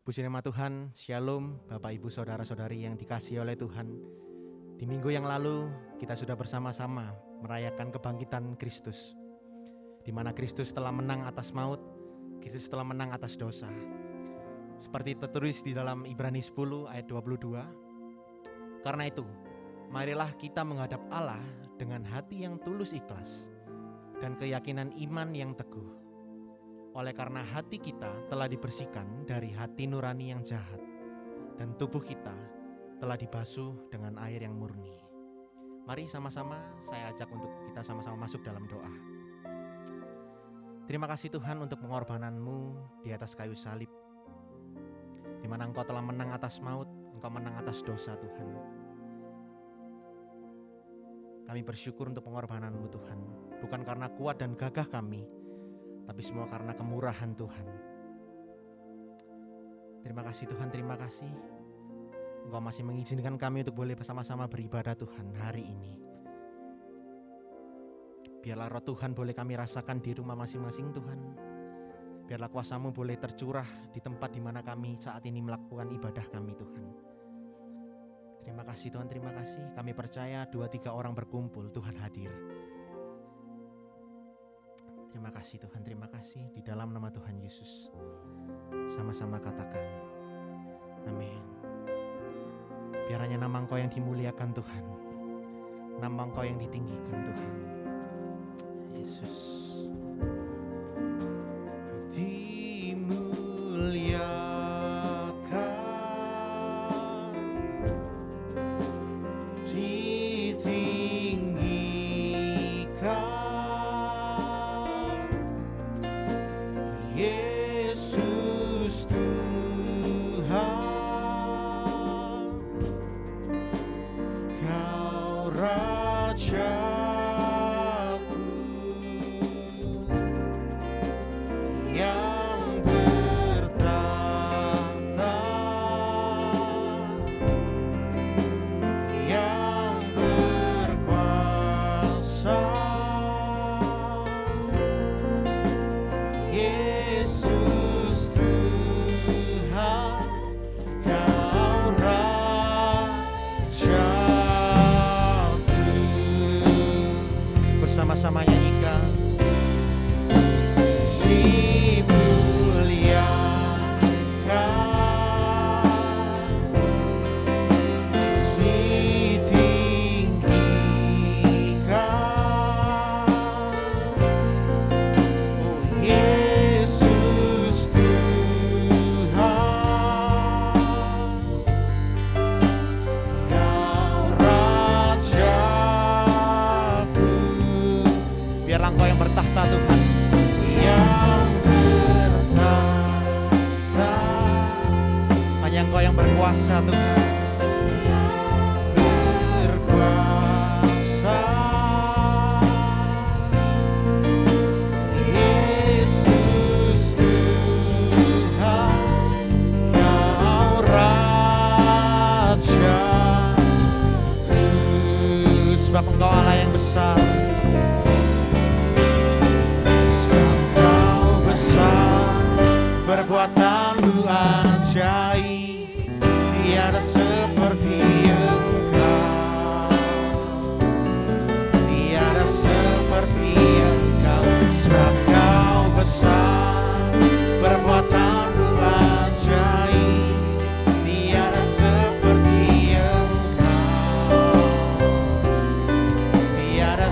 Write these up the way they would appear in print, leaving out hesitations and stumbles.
Puji nama Tuhan, Shalom Bapak Ibu Saudara-saudari yang dikasihi oleh Tuhan. Di minggu yang lalu kita sudah bersama-sama merayakan kebangkitan Kristus, di mana Kristus telah menang atas maut, Kristus telah menang atas dosa. Seperti tertulis di dalam Ibrani 10 ayat 22. Karena itu, marilah kita menghadap Allah dengan hati yang tulus ikhlas dan keyakinan iman yang teguh. Oleh karena hati kita telah dibersihkan dari hati nurani yang jahat, dan tubuh kita telah dibasuh dengan air yang murni. Mari sama-sama saya ajak untuk kita sama-sama masuk dalam doa. Terima kasih Tuhan untuk pengorbananmu di atas kayu salib, di mana Engkau telah menang atas maut, Engkau menang atas dosa Tuhan. Kami bersyukur untuk pengorbananmu Tuhan, bukan karena kuat dan gagah kami, tapi semua karena kemurahan Tuhan. Terima kasih Tuhan, terima kasih. Engkau masih mengizinkan kami untuk boleh bersama-sama beribadah Tuhan hari ini. Biarlah roh Tuhan boleh kami rasakan di rumah masing-masing Tuhan. Biarlah kuasa-Mu boleh tercurah di tempat di mana kami saat ini melakukan ibadah kami Tuhan. Terima kasih Tuhan, terima kasih. Kami percaya 2-3 orang berkumpul, Tuhan hadir. Terima kasih Tuhan, terima kasih. Di dalam nama Tuhan Yesus sama-sama katakan amin. Biarnya nama Engkau yang dimuliakan Tuhan, nama Engkau yang ditinggikan Tuhan Yesus. Sama-sama nyanyikan. Berkuasa Tuhan, berkuasa Yesus Tuhan, Kau Raja, sebab Engkau Allah yang besar, sebab Kau besar, perbuatan-Mu ajaib. Tiada seperti Engkau, tiada seperti Engkau, sebab Kau besar, perbuatan-Mu ajaib. Tiada seperti Engkau, tiada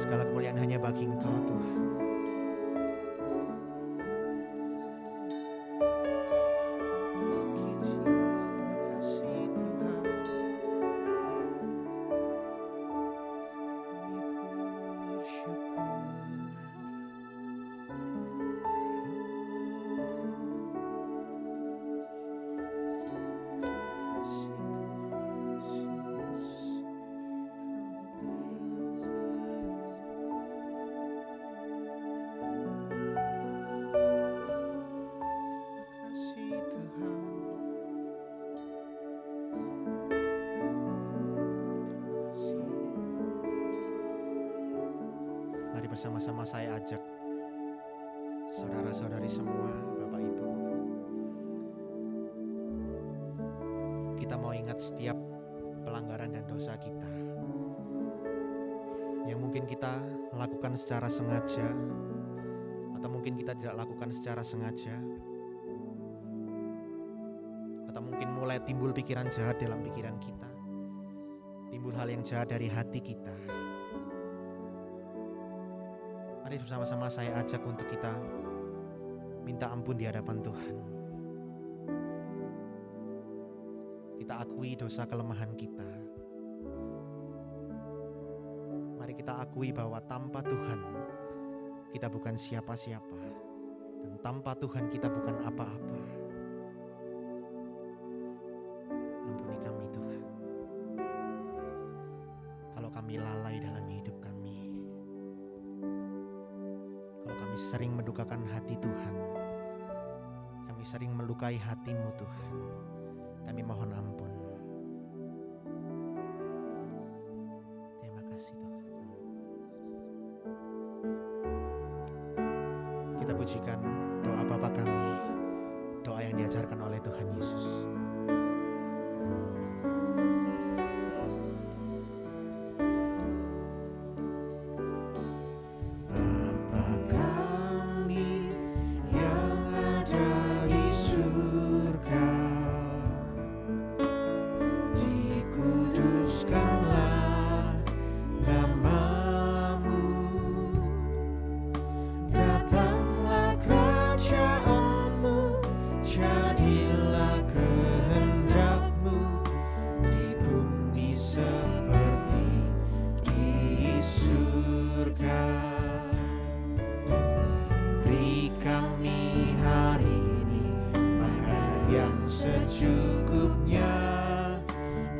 Segala kemuliaan hanya bagi Engkau Tuhan. Mari bersama-sama saya ajak saudara-saudari semua, Bapak Ibu. Kita mau ingat setiap pelanggaran dan dosa kita yang mungkin kita lakukan secara sengaja atau mungkin kita tidak lakukan secara sengaja, atau mungkin mulai timbul pikiran jahat dalam pikiran kita, timbul hal yang jahat dari hati kita. Mari bersama-sama saya ajak untuk kita minta ampun di hadapan Tuhan. Kita akui dosa kelemahan kita. Mari kita akui bahwa tanpa Tuhan kita bukan siapa-siapa, dan tanpa Tuhan kita bukan apa-apa. Ampuni kami Tuhan, kalau kami lalai dalam hidup kami, kalau kami sering mendukakan hati Tuhan, kami sering melukai hati-Mu Tuhan, kami mohon ampun. Terima kasih Tuhan. Kita pujikan doa Bapa kami, doa yang diajarkan oleh Tuhan Yesus. Secukupnya,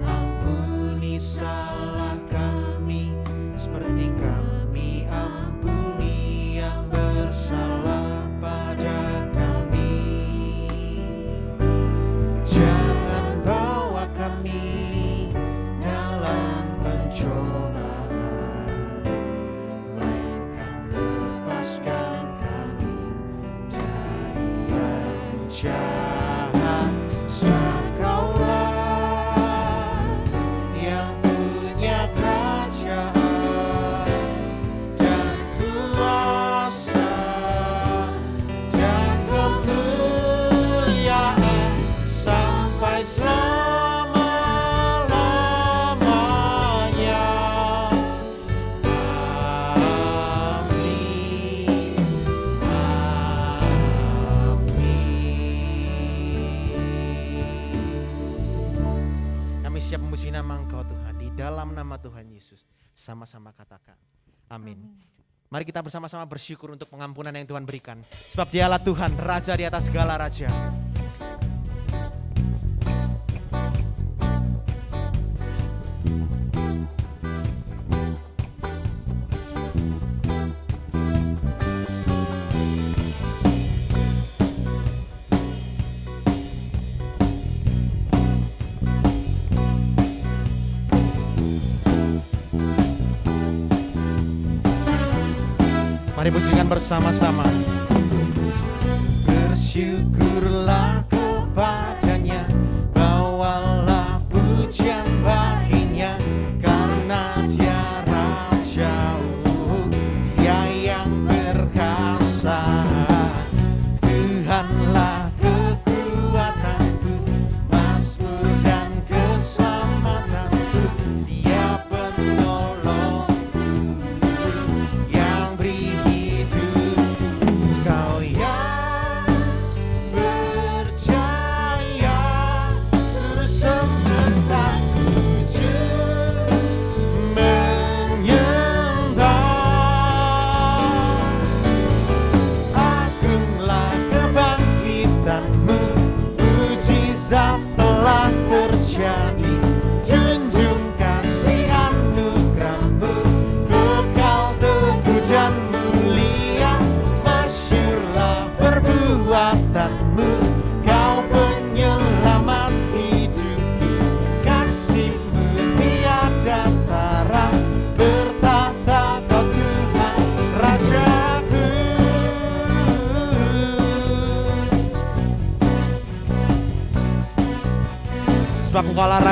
ampuni salah kami seperti kami ampuni yang bersalah pada kami. Jangan bawa kami dalam pencobaan, melainkan lepaskan kami dari yang jahat. Engkaulah yang punya kerajaan dan kuasa dan kemuliaan sampai selama-lamanya. Amin. Siap memuji nama Engkau Tuhan, di dalam nama Tuhan Yesus. Sama-sama katakan amin. Mari kita bersama-sama bersyukur untuk pengampunan yang Tuhan berikan, sebab Dialah Tuhan, Raja di atas segala raja. Mari pujikan bersama-sama. Bersyukurlah kepadanya, bawalah pujian baginya, karena Dia Raja, Dia yang berkuasa. Tuhanlah kekuatanku, mazmur dan keselamatanku, Dia penolongku.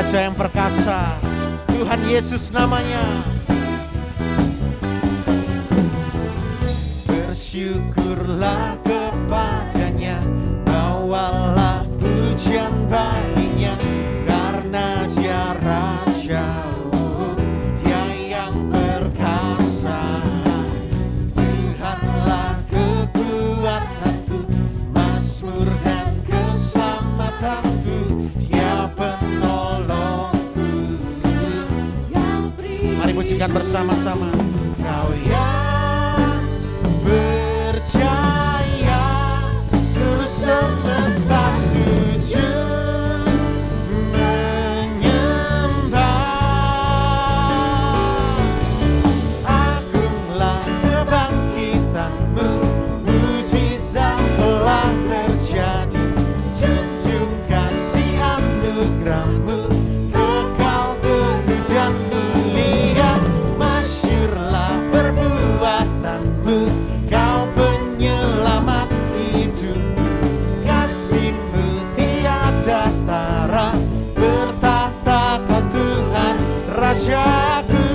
Raja yang perkasa, Tuhan Yesus namanya. Bersyukurlah kepadanya, bawalah pujian baginya, karena Dia Raja, Dia yang perkasa. Tuhanlah kekuatanku, mazmur dan keselamatanku, Dia penolongku. Mari pujikan bersama-sama. Kau yang percaya, seluruh semesta sujud menyembah. Agunglah kebangkitanmu, mujizat telah terjadi. Junjung kasih anugerahmu, kekal teguh dan mulia. Masyurlah perbuatanmu, Kau penyelamat hidupku. Kasih-Mu tiada tara, bertahta Kau Tuhan Rajaku.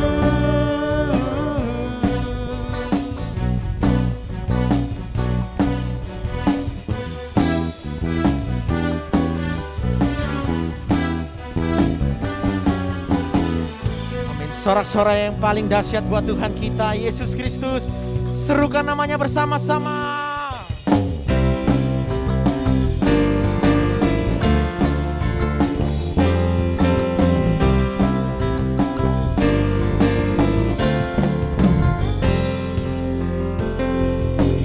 Amin. Sorak-sorai yang paling dahsyat buat Tuhan kita, Yesus Kristus. Serukan namanya bersama-sama.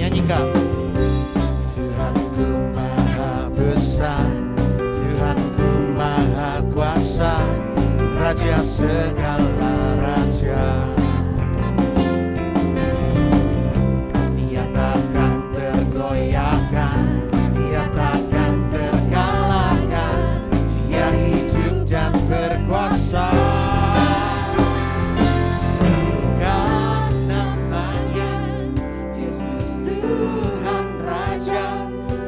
Nyanyikan. Tuhanku maha besar, Tuhanku maha kuasa, Raja segala raja. Dia takkan tergoyahkan, Dia takkan terkalahkan, Dia hidup dan berkuasa. Serukan namanya, Yesus Tuhan Raja,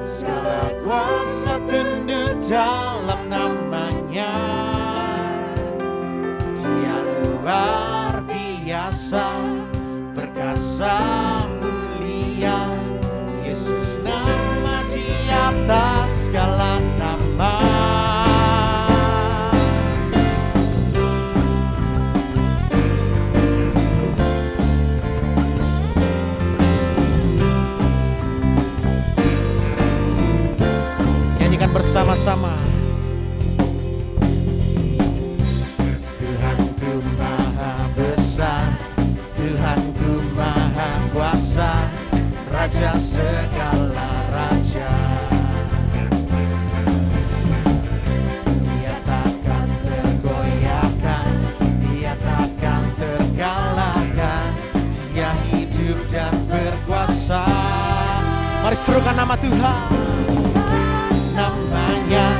segala kuasa tunduk dalam namanya. Dia luar biasa, perkasa mulia, Yesus nama di atas segala nama. Nyanyikan bersama-sama. Tuhanku maha besar, Tuhanku maha kuasa, Raja segala raja. Dia takkan tergoyahkan, Dia takkan terkalahkan, Dia hidup dan berkuasa. Mari serukan nama Tuhan. Namanya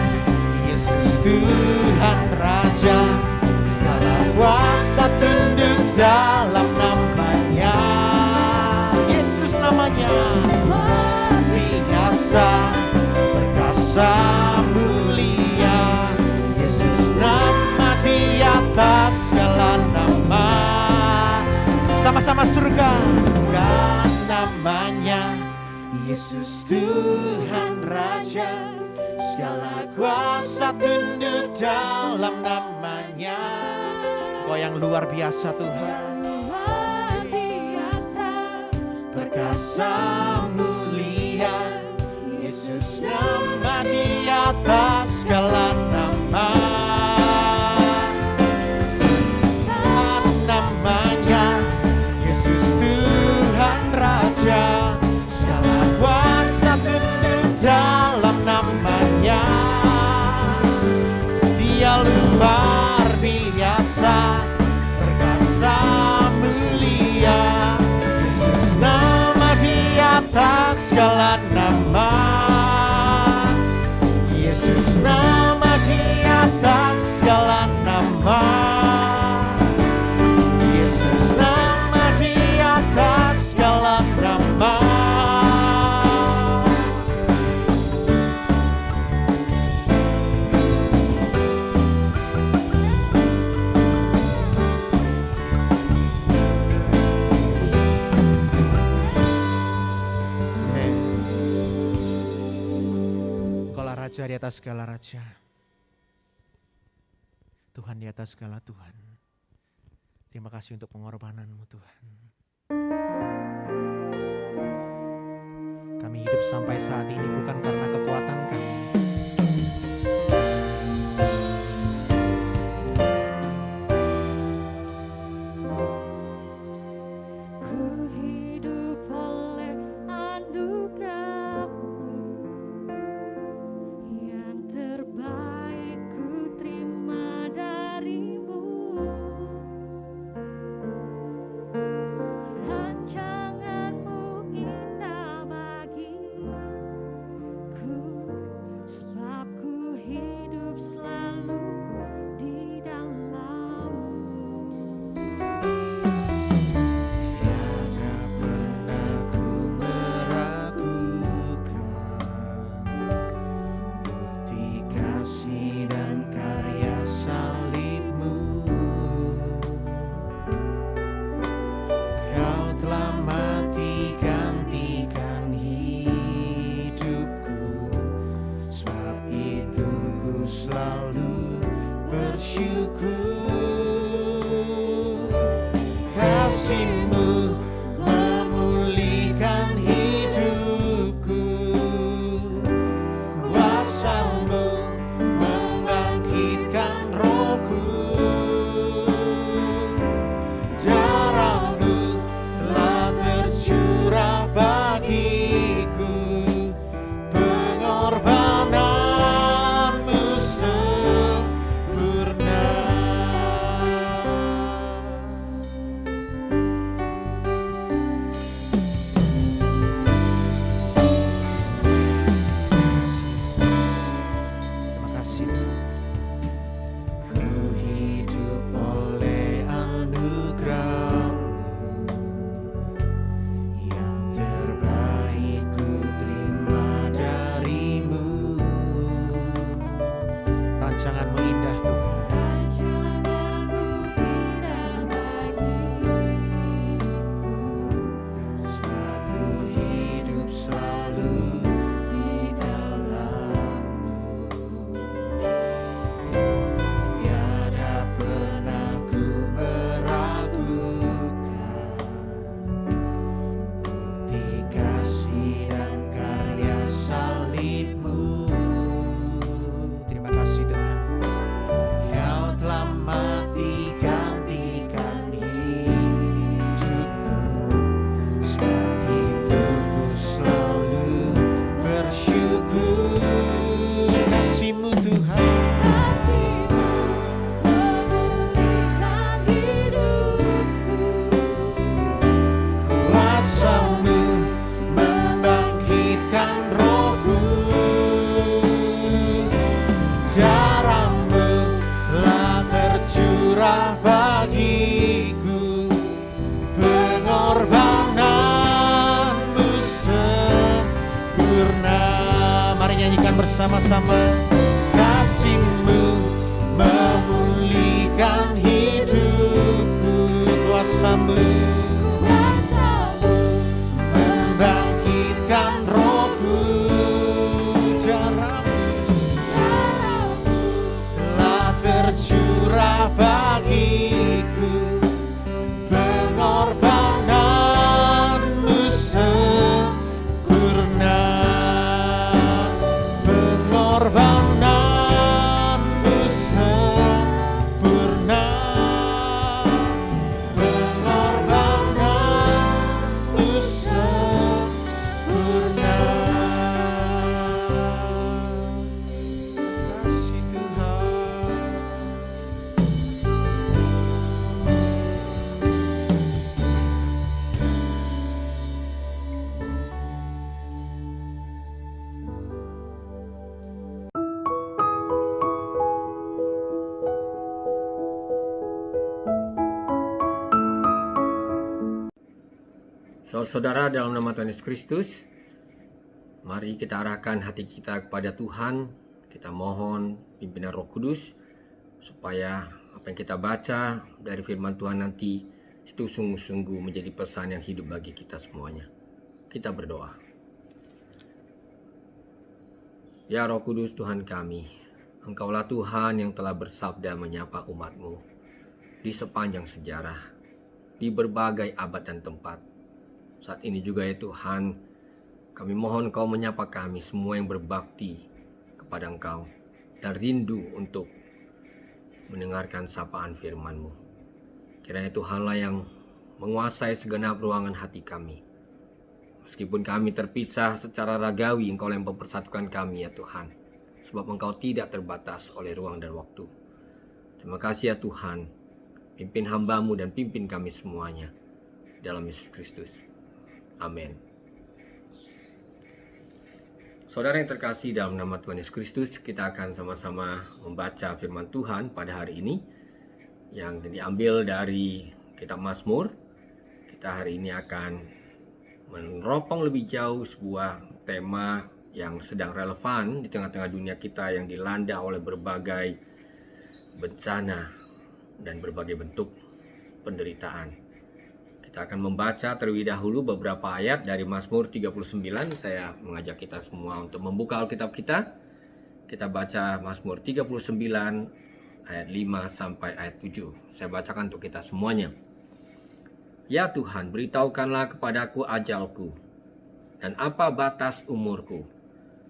Yesus Tuhan Raja, segala kuasa tunduk dalam namanya. Yesus namanya luar biasa, perkasa mulia, Yesus nama di atas segala nama. Sama-sama surga. Namanya Yesus Tuhan Raja, segala kuasa tunduk dalam namanya. Kau yang luar biasa Tuhan, perkasa mulia, Yesus nama di atas segala nama. Namanya Yesus Tuhan Raja, segala kuasa tunduk dalam namanya. Dia luar biasa, perkasa mulia, Yesus nama di atas segala nama. Yesus nama di atas segala nama. Yesus nama di Raja di atas segala raja, Tuhan di atas segala Tuhan. Terima kasih untuk pengorbanan-Mu Tuhan. Kami hidup sampai saat ini bukan karena kekuatan kami, bersama-sama. Kasih-Mu memulihkan hidupku, kuasa-Mu membangkitkan rohku, darah-Mu telah tercurah bagiku, pengorbanan-Mu sempurna. Pengorbanan-Mu sempurna, pengorbanan-Mu sempurna. Kasih Tuhan. Saudara, dalam nama Tuhan Yesus Kristus, mari kita arahkan hati kita kepada Tuhan. Kita mohon pimpinan Roh Kudus supaya apa yang kita baca dari firman Tuhan nanti itu sungguh-sungguh menjadi pesan yang hidup bagi kita semuanya. Kita berdoa. Ya Roh Kudus Tuhan kami, Engkaulah Tuhan yang telah bersabda menyapa umat-Mu di sepanjang sejarah, di berbagai abad dan tempat. Saat ini juga ya Tuhan, kami mohon Engkau menyapa kami semua yang berbakti kepada Engkau dan rindu untuk mendengarkan sapaan firman-Mu. Kiranya Tuhanlah yang menguasai segenap ruangan hati kami. Meskipun kami terpisah secara ragawi, Engkau yang mempersatukan kami ya Tuhan. Sebab Engkau tidak terbatas oleh ruang dan waktu. Terima kasih ya Tuhan. Pimpin hamba-Mu dan pimpin kami semuanya. Dalam Yesus Kristus. Amin. Saudara yang terkasih dalam nama Tuhan Yesus Kristus, kita akan sama-sama membaca firman Tuhan pada hari ini. Yang diambil dari kitab Mazmur. Kita hari ini akan meneropong lebih jauh sebuah tema yang sedang relevan di tengah-tengah dunia kita yang dilanda oleh berbagai bencana dan berbagai bentuk penderitaan. Kita akan membaca terlebih dahulu beberapa ayat dari Mazmur 39. Saya mengajak kita semua untuk membuka Alkitab kita. Kita baca Mazmur 39 ayat 5 sampai ayat 7. Saya bacakan untuk kita semuanya. Ya Tuhan, beritahukanlah kepadaku ajalku dan apa batas umurku,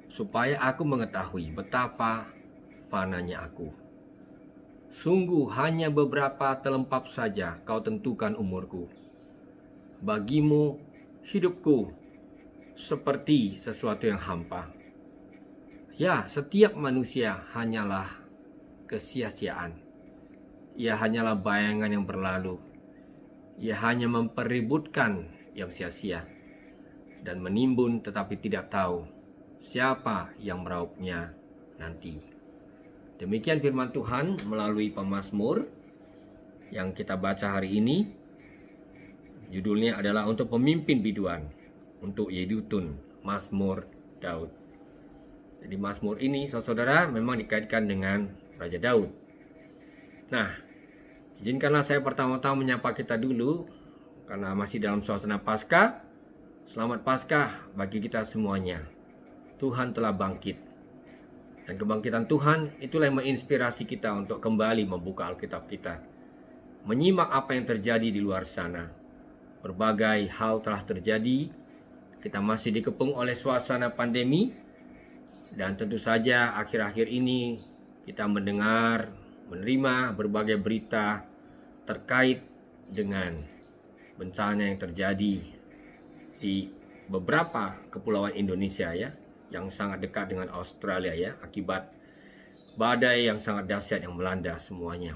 supaya aku mengetahui betapa fananya aku. Sungguh hanya beberapa telempap saja kau tentukan umurku. Bagimu hidupku seperti sesuatu yang hampa. Ya, setiap manusia hanyalah kesia-siaan. Ia hanyalah bayangan yang berlalu. Ia hanya mempeributkan yang sia-sia dan menimbun tetapi tidak tahu siapa yang merauapnya nanti. Demikian firman Tuhan melalui pemazmur yang kita baca hari ini. Judulnya adalah untuk pemimpin biduan, untuk Yedutun, Mazmur Daud. Jadi Mazmur ini saudara memang dikaitkan dengan Raja Daud. Nah, izinkanlah saya pertama-tama menyapa kita dulu karena masih dalam suasana Paskah. Selamat Paskah bagi kita semuanya. Tuhan telah bangkit. Dan kebangkitan Tuhan itulah yang menginspirasi kita untuk kembali membuka Alkitab kita. Menyimak apa yang terjadi di luar sana. Berbagai hal telah terjadi. Kita masih dikepung oleh suasana pandemi. Dan tentu saja akhir-akhir ini kita mendengar, menerima berbagai berita terkait dengan bencana yang terjadi di beberapa kepulauan Indonesia ya, yang sangat dekat dengan Australia ya, akibat badai yang sangat dahsyat yang melanda semuanya.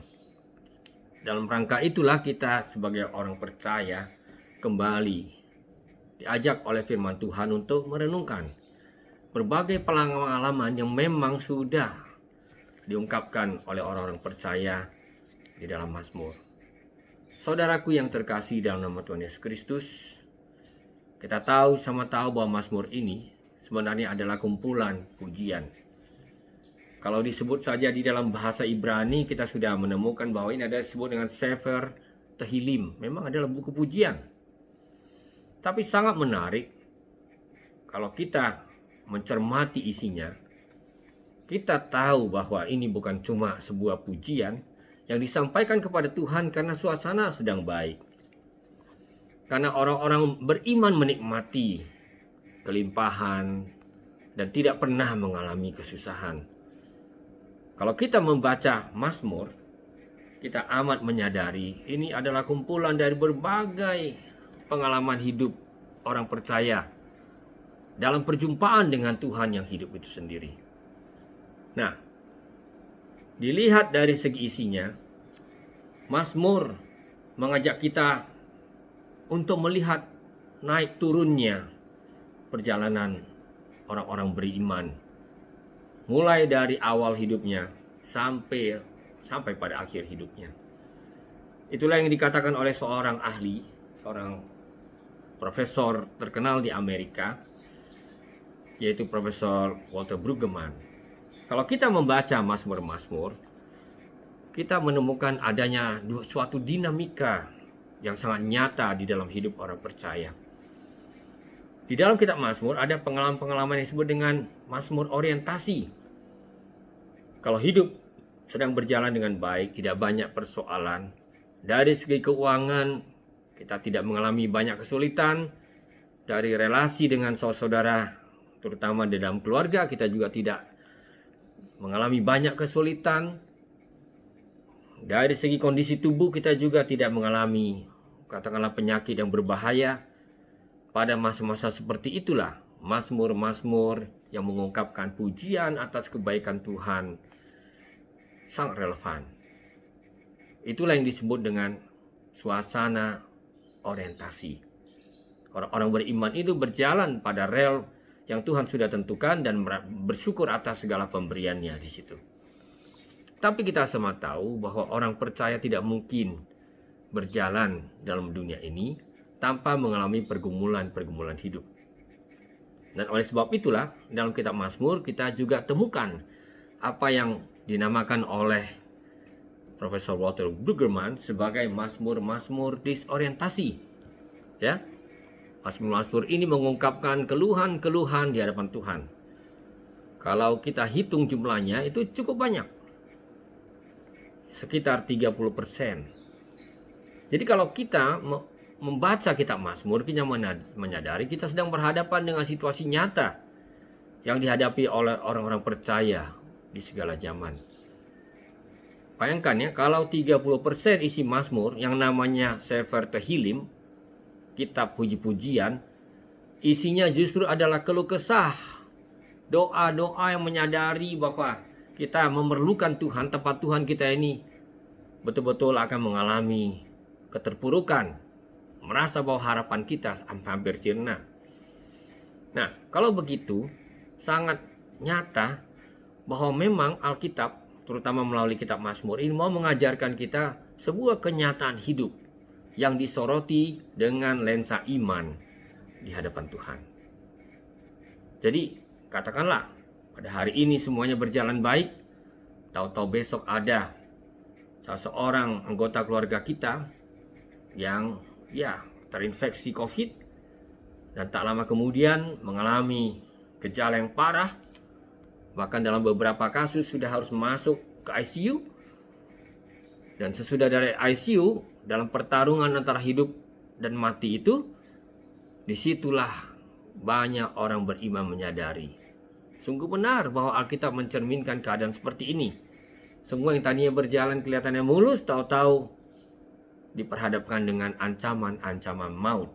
Dalam rangka itulah kita sebagai orang percaya kembali diajak oleh firman Tuhan untuk merenungkan berbagai pengalaman yang memang sudah diungkapkan oleh orang-orang percaya di dalam Mazmur. Saudaraku yang terkasih dalam nama Tuhan Yesus Kristus, kita sama tahu bahwa Mazmur ini sebenarnya adalah kumpulan pujian. Kalau disebut saja di dalam bahasa Ibrani, kita sudah menemukan bahwa ini ada disebut dengan Sefer Tehillim. Memang adalah buku pujian. Tapi sangat menarik kalau kita mencermati isinya. Kita tahu bahwa ini bukan cuma sebuah pujian yang disampaikan kepada Tuhan karena suasana sedang baik. Karena orang-orang beriman menikmati kelimpahan dan tidak pernah mengalami kesusahan. Kalau kita membaca Mazmur, kita amat menyadari ini adalah kumpulan dari berbagai pengalaman hidup orang percaya dalam perjumpaan dengan Tuhan yang hidup itu sendiri. Nah, dilihat dari segi isinya, Mazmur mengajak kita untuk melihat naik turunnya perjalanan orang-orang beriman, mulai dari awal hidupnya sampai pada akhir hidupnya. Itulah yang dikatakan oleh seorang ahli, seorang profesor terkenal di Amerika, yaitu Profesor Walter Brueggemann. Kalau kita membaca Mazmur-Mazmur, kita menemukan adanya suatu dinamika yang sangat nyata di dalam hidup orang percaya. Di dalam kitab Mazmur ada pengalaman-pengalaman yang disebut dengan Mazmur orientasi. Kalau hidup sedang berjalan dengan baik, tidak banyak persoalan. Dari segi keuangan, kita tidak mengalami banyak kesulitan. Dari relasi dengan saudara, terutama di dalam keluarga, kita juga tidak mengalami banyak kesulitan. Dari segi kondisi tubuh, kita juga tidak mengalami, katakanlah, penyakit yang berbahaya. Pada masa-masa seperti itulah Mazmur-Mazmur yang mengungkapkan pujian atas kebaikan Tuhan sangat relevan. Itulah yang disebut dengan suasana orientasi. Orang-orang beriman itu berjalan pada rel yang Tuhan sudah tentukan dan bersyukur atas segala pemberiannya di situ. Tapi kita semua tahu bahwa orang percaya tidak mungkin berjalan dalam dunia ini tanpa mengalami pergumulan-pergumulan hidup. Dan oleh sebab itulah dalam kitab Mazmur kita juga temukan apa yang dinamakan oleh Profesor Walter Brueggemann sebagai Mazmur-Mazmur disorientasi. Ya, Mazmur-Mazmur ini mengungkapkan keluhan-keluhan di hadapan Tuhan. Kalau kita hitung jumlahnya itu cukup banyak. Sekitar 30%. Jadi kalau kita membaca kitab Mazmur, kita menyadari kita sedang berhadapan dengan situasi nyata yang dihadapi oleh orang-orang percaya di segala zaman. Bayangkan ya, kalau 30% isi Mazmur yang namanya Sefer Tehillim, kitab puji-pujian, isinya justru adalah keluh kesah, doa-doa yang menyadari bahwa kita memerlukan Tuhan, tempat Tuhan kita ini betul-betul akan mengalami keterpurukan, merasa bahwa harapan kita hampir sirna. Nah, kalau begitu, sangat nyata bahwa memang Alkitab, terutama melalui kitab Mazmur ini, mau mengajarkan kita sebuah kenyataan hidup yang disoroti dengan lensa iman di hadapan Tuhan. Jadi, katakanlah pada hari ini semuanya berjalan baik, tahu-tahu besok ada seseorang anggota keluarga kita yang terinfeksi COVID dan tak lama kemudian mengalami gejala yang parah, bahkan dalam beberapa kasus sudah harus masuk ke ICU. Dan sesudah dari ICU, dalam pertarungan antara hidup dan mati itu, disitulah banyak orang beriman menyadari sungguh benar bahwa Alkitab mencerminkan keadaan seperti ini. Semua yang tadinya berjalan kelihatannya mulus, tahu-tahu diperhadapkan dengan ancaman-ancaman maut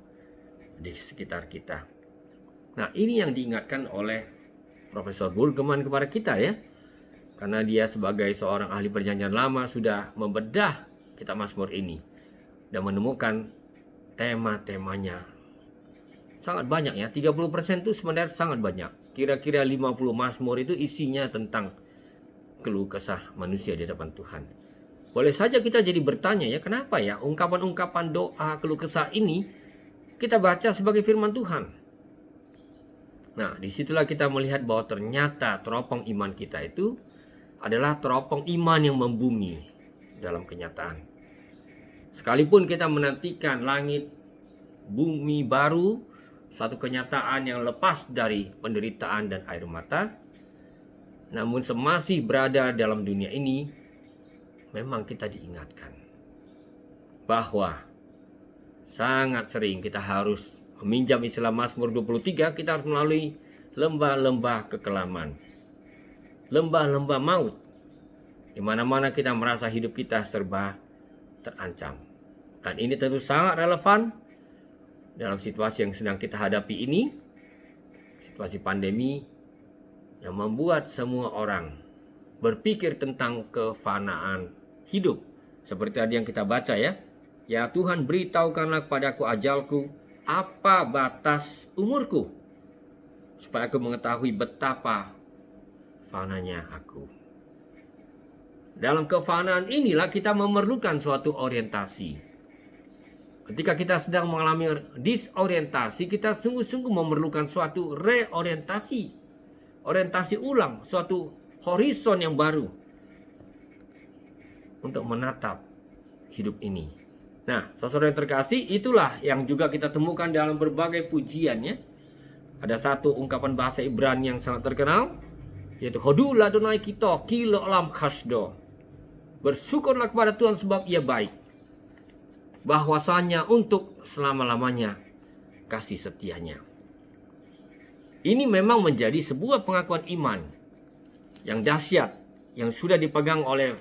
di sekitar kita. Nah, ini yang diingatkan oleh Profesor Brueggemann kepada kita ya. Karena dia sebagai seorang ahli perjanjian lama sudah membedah kitab Mazmur ini dan menemukan tema-temanya. Sangat banyak ya, 30% itu sebenarnya sangat banyak. Kira-kira 50 Mazmur itu isinya tentang keluh kesah manusia di hadapan Tuhan. Boleh saja kita jadi bertanya ya, kenapa ya ungkapan-ungkapan doa keluh kesah ini kita baca sebagai firman Tuhan? Nah, disitulah kita melihat bahwa ternyata teropong iman kita itu adalah teropong iman yang membumi dalam kenyataan. Sekalipun kita menantikan langit, bumi baru, satu kenyataan yang lepas dari penderitaan dan air mata, namun semasih berada dalam dunia ini, memang kita diingatkan bahwa sangat sering kita harus meminjam istilah Mazmur 23, kita harus melalui lembah-lembah kekelaman, lembah-lembah maut, di mana-mana kita merasa hidup kita serba terancam. Dan ini tentu sangat relevan dalam situasi yang sedang kita hadapi ini, situasi pandemi yang membuat semua orang berpikir tentang kefanaan hidup. Seperti tadi yang kita baca ya. Ya Tuhan, beritahukanlah kepadaku ajalku, apa batas umurku, supaya aku mengetahui betapa fananya aku. Dalam kefanaan inilah kita memerlukan suatu orientasi. Ketika kita sedang mengalami disorientasi, kita sungguh-sungguh memerlukan suatu reorientasi, orientasi ulang, suatu horizon yang baru untuk menatap hidup ini. Nah, saudara yang terkasih, itulah yang juga kita temukan dalam berbagai pujiannya. Ada satu ungkapan bahasa Ibrani yang sangat terkenal, yaitu Hodul Adonai kita kilo alam khasdo. Bersyukurlah kepada Tuhan sebab ia baik, bahwasanya untuk selama-lamanya kasih setianya. Ini memang menjadi sebuah pengakuan iman yang dahsyat, yang sudah dipegang oleh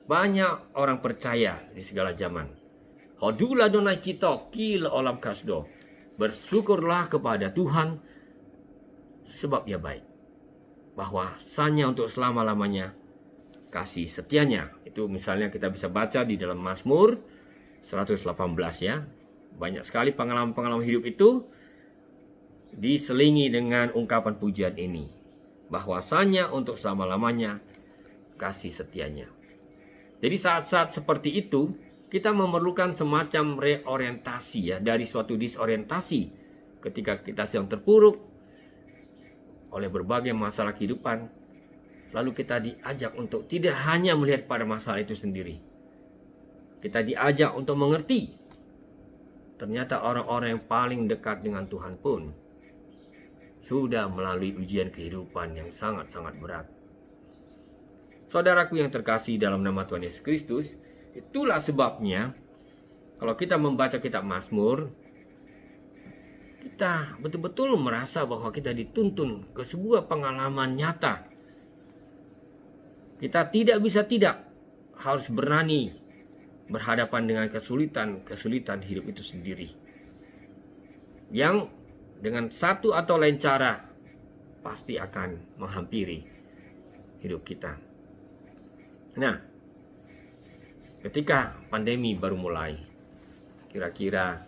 banyak orang percaya di segala zaman. Hodul Adonai kita kilo alam khasdo. Bersyukurlah kepada Tuhan sebab ia baik, bahwasanya untuk selama-lamanya kasih setianya. Itu misalnya kita bisa baca di dalam Mazmur 118 ya. Banyak sekali pengalaman-pengalaman hidup itu diselingi dengan ungkapan pujian ini, bahwasanya untuk selama-lamanya kasih setianya. Jadi saat-saat seperti itu kita memerlukan semacam reorientasi ya, dari suatu disorientasi ketika kita sedang terpuruk oleh berbagai masalah kehidupan. Lalu kita diajak untuk tidak hanya melihat pada masalah itu sendiri. Kita diajak untuk mengerti ternyata orang-orang yang paling dekat dengan Tuhan pun sudah melalui ujian kehidupan yang sangat-sangat berat. Saudaraku yang terkasih dalam nama Tuhan Yesus Kristus, itulah sebabnya kalau kita membaca kitab Mazmur, kita betul-betul merasa bahwa kita dituntun ke sebuah pengalaman nyata. Kita tidak bisa tidak harus berani berhadapan dengan kesulitan hidup itu sendiri, yang dengan satu atau lain cara pasti akan menghampiri hidup kita. Nah, ketika pandemi baru mulai, kira-kira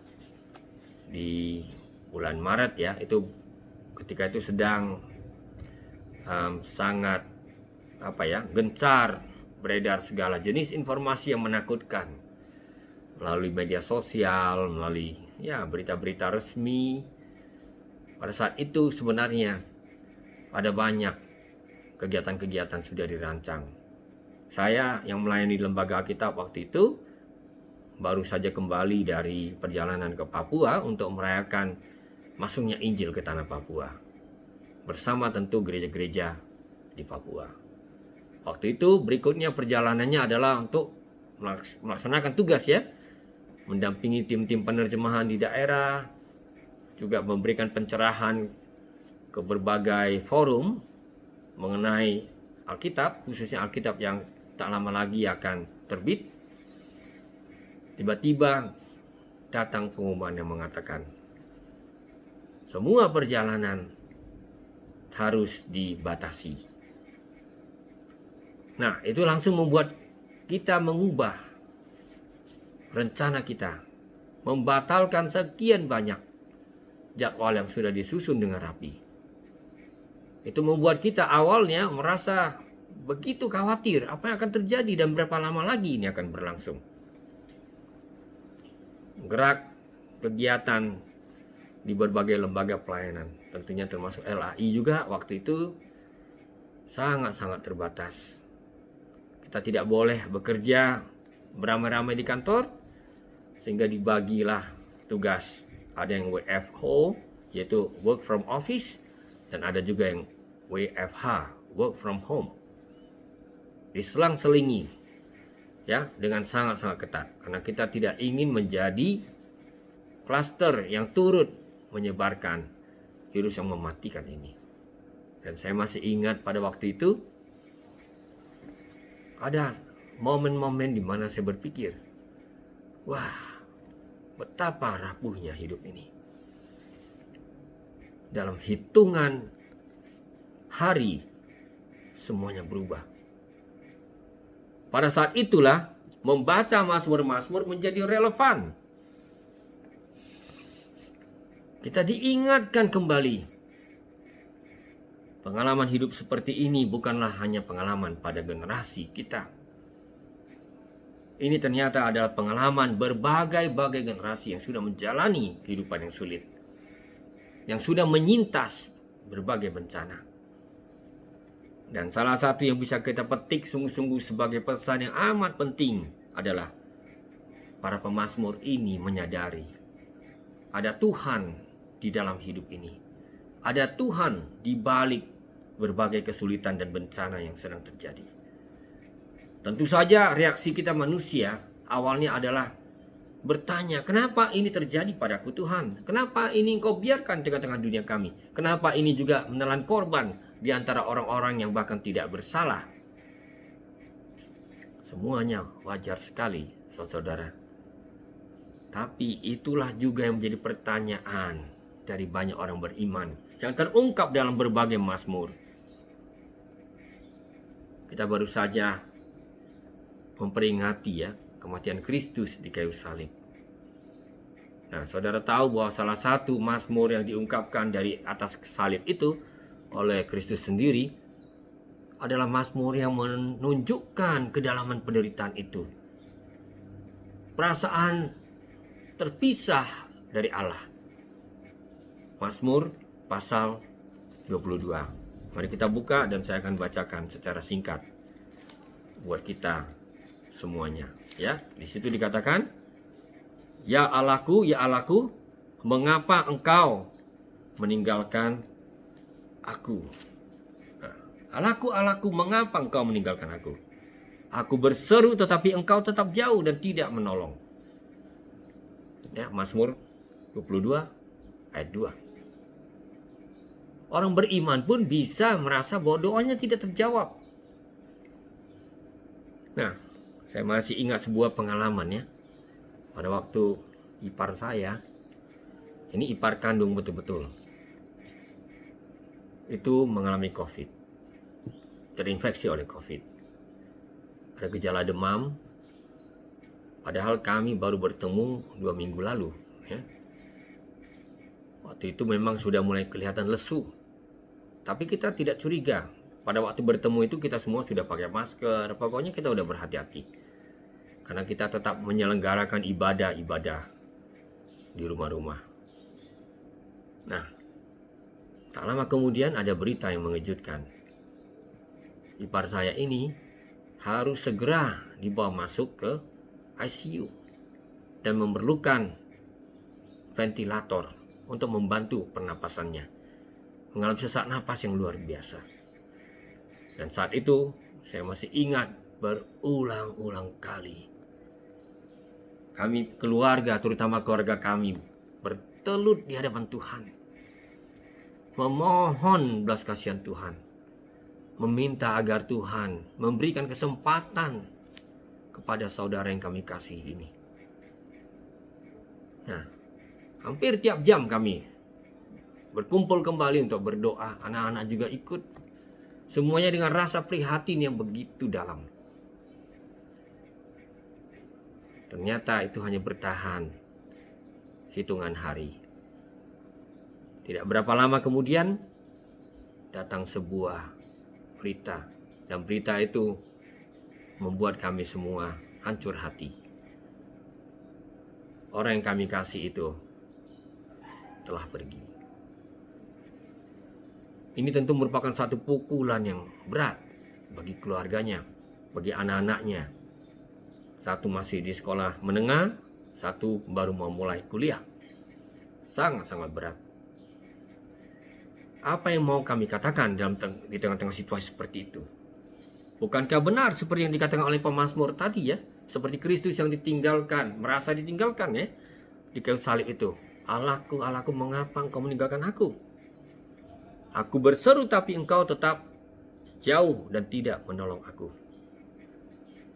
di bulan Maret ya, itu ketika itu sedang sangat gencar beredar segala jenis informasi yang menakutkan melalui media sosial, melalui berita-berita resmi. Pada saat itu sebenarnya ada banyak kegiatan-kegiatan sudah dirancang. Saya yang melayani lembaga Alkitab waktu itu baru saja kembali dari perjalanan ke Papua untuk merayakan masuknya Injil ke tanah Papua bersama tentu gereja-gereja di Papua. Waktu itu berikutnya perjalanannya adalah untuk melaksanakan tugas ya, mendampingi tim-tim penerjemahan di daerah, juga memberikan pencerahan ke berbagai forum mengenai Alkitab, khususnya Alkitab yang tak lama lagi akan terbit. Tiba-tiba datang pengumuman yang mengatakan semua perjalanan harus dibatasi. Nah, itu langsung membuat kita mengubah rencana kita, membatalkan sekian banyak jadwal yang sudah disusun dengan rapi. Itu membuat kita awalnya merasa begitu khawatir apa yang akan terjadi dan berapa lama lagi ini akan berlangsung. Gerak kegiatan di berbagai lembaga pelayanan, tentunya termasuk LAI juga waktu itu sangat-sangat terbatas. Kita tidak boleh bekerja beramai-ramai di kantor, sehingga dibagilah tugas. Ada yang WFO, yaitu work from office, dan ada juga yang WFH, work from home. Diselang-selingi ya dengan sangat-sangat ketat, karena kita tidak ingin menjadi klaster yang turut menyebarkan virus yang mematikan ini. Dan saya masih ingat pada waktu itu ada momen-momen di mana saya berpikir, wah, betapa rapuhnya hidup ini. Dalam hitungan hari semuanya berubah. Pada saat itulah membaca Mazmur-Mazmur menjadi relevan. Kita diingatkan kembali. Pengalaman hidup seperti ini bukanlah hanya pengalaman pada generasi kita. Ini ternyata adalah pengalaman berbagai-bagai generasi yang sudah menjalani kehidupan yang sulit, yang sudah menyintas berbagai bencana. Dan salah satu yang bisa kita petik sungguh-sungguh sebagai pesan yang amat penting adalah para pemazmur ini menyadari ada Tuhan di dalam hidup ini. ada Tuhan di balik berbagai kesulitan dan bencana yang sedang terjadi. Tentu saja reaksi kita manusia awalnya adalah bertanya, kenapa ini terjadi padaku Tuhan? Kenapa ini Engkau biarkan tengah-tengah dunia kami? Kenapa ini juga menelan korban di antara orang-orang yang bahkan tidak bersalah? Semuanya wajar sekali, saudara. Tapi itulah juga yang menjadi pertanyaan dari banyak orang beriman yang terungkap dalam berbagai mazmur. Kita baru saja memperingati kematian Kristus di kayu salib. Nah, saudara tahu bahwa salah satu mazmur yang diungkapkan dari atas salib itu oleh Kristus sendiri adalah mazmur yang menunjukkan kedalaman penderitaan itu. Perasaan terpisah dari Allah. Mazmur pasal 22. Mari kita buka dan saya akan bacakan secara singkat buat kita semuanya. Ya, di situ dikatakan, ya Allahku, mengapa Engkau meninggalkan aku? Allahku, mengapa Engkau meninggalkan aku? Aku berseru tetapi Engkau tetap jauh dan tidak menolong. Ya, Mazmur 22 ayat 2. Orang beriman pun bisa merasa bahwa doanya tidak terjawab. Nah, saya masih ingat sebuah pengalaman pada waktu ipar saya, ini ipar kandung betul-betul, itu mengalami COVID, terinfeksi oleh COVID. Ada gejala demam, padahal kami baru bertemu 2 minggu lalu. Waktu itu memang sudah mulai kelihatan lesu, tapi kita tidak curiga. Pada waktu bertemu itu kita semua sudah pakai masker, pokoknya kita udah berhati-hati. Karena kita tetap menyelenggarakan ibadah-ibadah di rumah-rumah. Nah, tak lama kemudian ada berita yang mengejutkan. Ipar saya ini harus segera dibawa masuk ke ICU dan memerlukan ventilator untuk membantu pernapasannya. Mengalami sesak napas yang luar biasa. Dan saat itu saya masih ingat berulang-ulang kali kami keluarga, terutama keluarga kami, bertelut di hadapan Tuhan, memohon belas kasihan Tuhan, meminta agar Tuhan memberikan kesempatan kepada saudara yang kami kasihi ini. Nah, hampir tiap jam kami berkumpul kembali untuk berdoa. Anak-anak juga ikut. Semuanya dengan rasa prihatin yang begitu dalam. Ternyata itu hanya bertahan hitungan hari. Tidak berapa lama kemudian datang sebuah berita. Dan berita itu membuat kami semua hancur hati. Orang yang kami kasih itu telah pergi. Ini tentu merupakan satu pukulan yang berat bagi keluarganya, bagi anak-anaknya. Satu masih di sekolah menengah, satu baru mau mulai kuliah. Sangat-sangat berat. Apa yang mau kami katakan di tengah-tengah situasi seperti itu? Bukankah benar seperti yang dikatakan oleh pemazmur tadi seperti Kristus yang ditinggalkan, merasa ditinggalkan di kayu salib itu. Allahku, mengapa Engkau meninggalkan aku? Aku berseru tapi Engkau tetap jauh dan tidak menolong aku.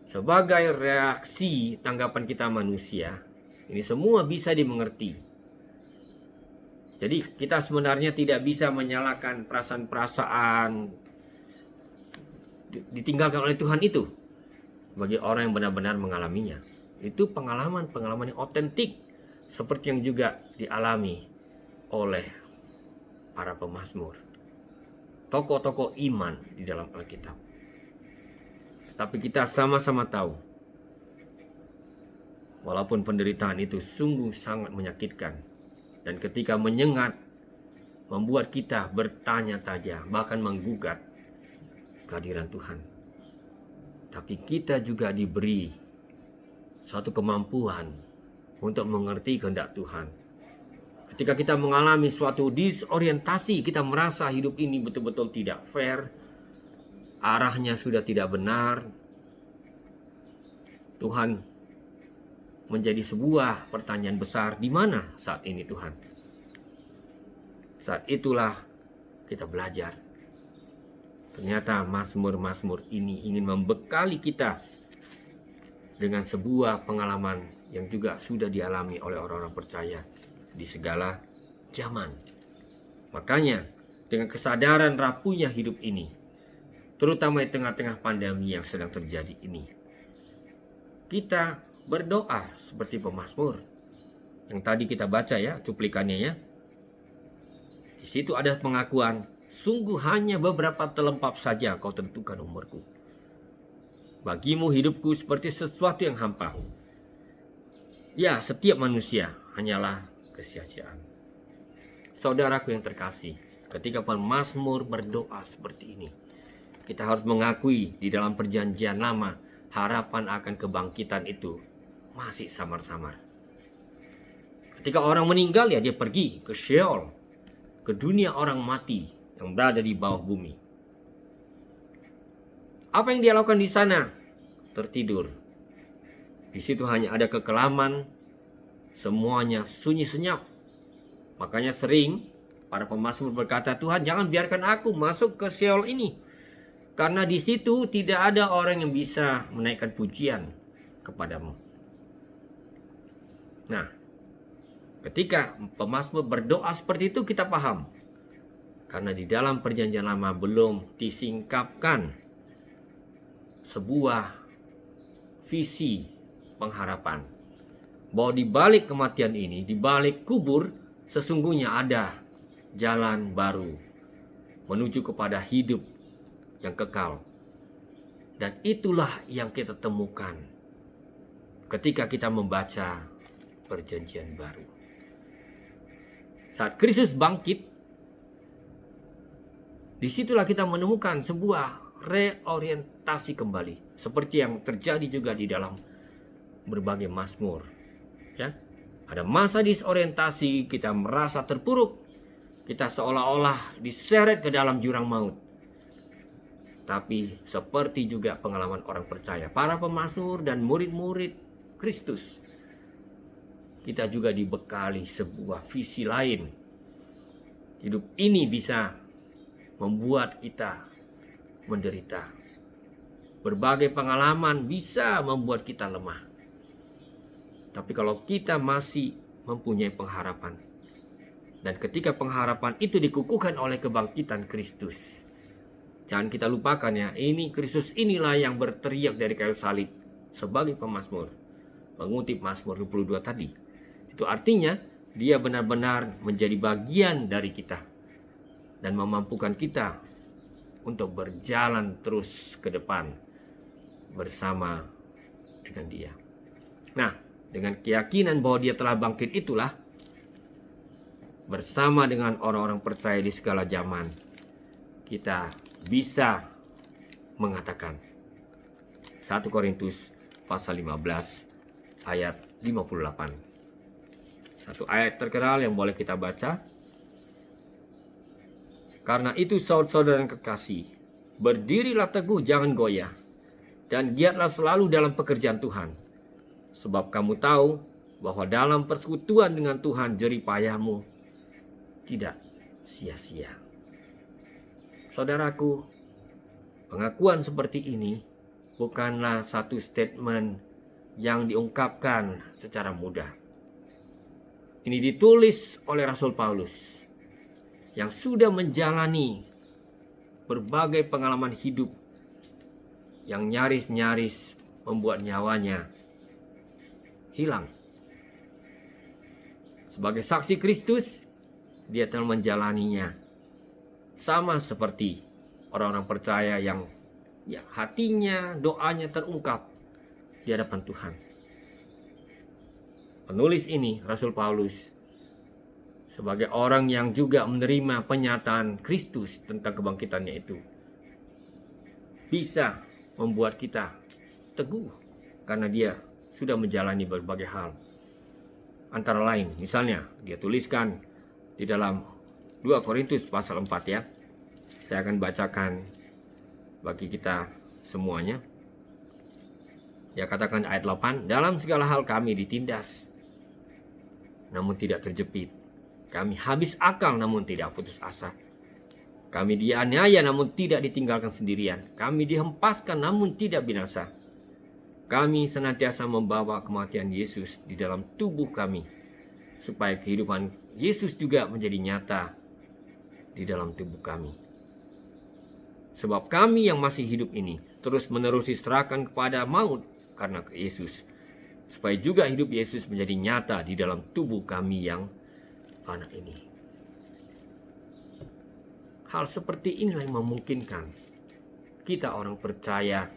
Sebagai reaksi tanggapan kita manusia, ini semua bisa dimengerti. Jadi kita sebenarnya tidak bisa menyalahkan perasaan-perasaan ditinggalkan oleh Tuhan itu bagi orang yang benar-benar mengalaminya. Itu pengalaman-pengalaman yang otentik seperti yang juga dialami oleh para pemazmur, tokoh-tokoh iman di dalam Alkitab. Tapi kita sama-sama tahu, walaupun penderitaan itu sungguh sangat menyakitkan, dan ketika menyengat, membuat kita bertanya-tanya, bahkan menggugat kehadiran Tuhan. Tapi kita juga diberi suatu kemampuan untuk mengerti kehendak Tuhan. Ketika kita mengalami suatu disorientasi, kita merasa hidup ini betul-betul tidak fair, arahnya sudah tidak benar, Tuhan menjadi sebuah pertanyaan besar, di mana saat ini Tuhan? Saat itulah kita belajar. Ternyata Mazmur-Mazmur ini ingin membekali kita dengan sebuah pengalaman yang juga sudah dialami oleh orang-orang percaya di segala zaman. Makanya dengan kesadaran rapuhnya hidup ini, terutama di tengah-tengah pandemi yang sedang terjadi ini, kita berdoa seperti pemazmur yang tadi kita baca ya, cuplikannya ya. Di situ ada pengakuan, sungguh hanya beberapa telempap saja kau tentukan umurku. Bagimu hidupku seperti sesuatu yang hampa. Ya, setiap manusia hanyalah kesia-siaan. Saudaraku yang terkasih, ketika pemazmur berdoa seperti ini, kita harus mengakui di dalam perjanjian lama, harapan akan kebangkitan itu masih samar-samar. Ketika orang meninggal ya dia pergi ke Sheol, ke dunia orang mati yang berada di bawah bumi. Apa yang dia lakukan di sana? Tertidur. Di situ hanya ada kekelaman, semuanya sunyi senyap. Makanya sering para pemazmur berkata, Tuhan jangan biarkan aku masuk ke Sheol ini, karena di situ tidak ada orang yang bisa menaikkan pujian kepadamu. Nah, ketika pemazmur berdoa seperti itu kita paham. Karena di dalam perjanjian lama belum disingkapkan sebuah visi pengharapan. Bahwa di balik kematian ini, di balik kubur, sesungguhnya ada jalan baru menuju kepada hidup yang kekal. Dan itulah yang kita temukan ketika kita membaca perjanjian baru. Saat Kristus bangkit, disitulah kita menemukan sebuah reorientasi kembali, seperti yang terjadi juga di dalam berbagai mazmur. Ya, ada masa disorientasi, kita merasa terpuruk, kita seolah-olah diseret ke dalam jurang maut. Tapi seperti juga pengalaman orang percaya, para pemazmur dan murid-murid Kristus, kita juga dibekali sebuah visi lain. Hidup ini bisa membuat kita menderita. Berbagai pengalaman bisa membuat kita lemah. Tapi kalau kita masih mempunyai pengharapan, dan ketika pengharapan itu dikukuhkan oleh kebangkitan Kristus, jangan kita lupakan ya, ini Kristus inilah yang berteriak dari kayu salib sebagai pemazmur. Mengutip Mazmur 22 tadi. Itu artinya dia benar-benar menjadi bagian dari kita dan memampukan kita untuk berjalan terus ke depan bersama dengan dia. Nah, dengan keyakinan bahwa dia telah bangkit itulah, bersama dengan orang-orang percaya di segala zaman, kita bisa mengatakan 1 Korintus pasal 15 ayat 58. Satu ayat terkenal yang boleh kita baca. Karena itu saudara-saudara yang kekasih, berdirilah teguh, jangan goyah, dan giatlah selalu dalam pekerjaan Tuhan. Sebab kamu tahu bahwa dalam persekutuan dengan Tuhan jerih payahmu tidak sia-sia. Saudaraku, pengakuan seperti ini bukanlah satu statement yang diungkapkan secara mudah. Ini ditulis oleh Rasul Paulus yang sudah menjalani berbagai pengalaman hidup yang nyaris-nyaris membuat nyawanya hilang. Sebagai saksi Kristus, dia telah menjalaninya sama seperti orang-orang percaya yang hatinya, doanya terungkap di hadapan Tuhan. Penulis ini, Rasul Paulus, sebagai orang yang juga menerima penyataan Kristus tentang kebangkitannya itu, bisa membuat kita teguh karena dia sudah menjalani berbagai hal. Antara lain, misalnya dia tuliskan, di dalam 2 Korintus pasal 4 ya. Saya akan bacakan bagi kita semuanya. Ya, katakan ayat 8, dalam segala hal kami ditindas, namun tidak terjepit. Kami habis akal namun tidak putus asa. Kami dianiaya namun tidak ditinggalkan sendirian. Kami dihempaskan namun tidak binasa. Kami senantiasa membawa kematian Yesus di dalam tubuh kami, supaya kehidupan Yesus juga menjadi nyata di dalam tubuh kami. Sebab kami yang masih hidup ini terus menerus diserahkan kepada maut karena Yesus, supaya juga hidup Yesus menjadi nyata di dalam tubuh kami yang fana ini. Hal seperti inilah yang memungkinkan kita orang percaya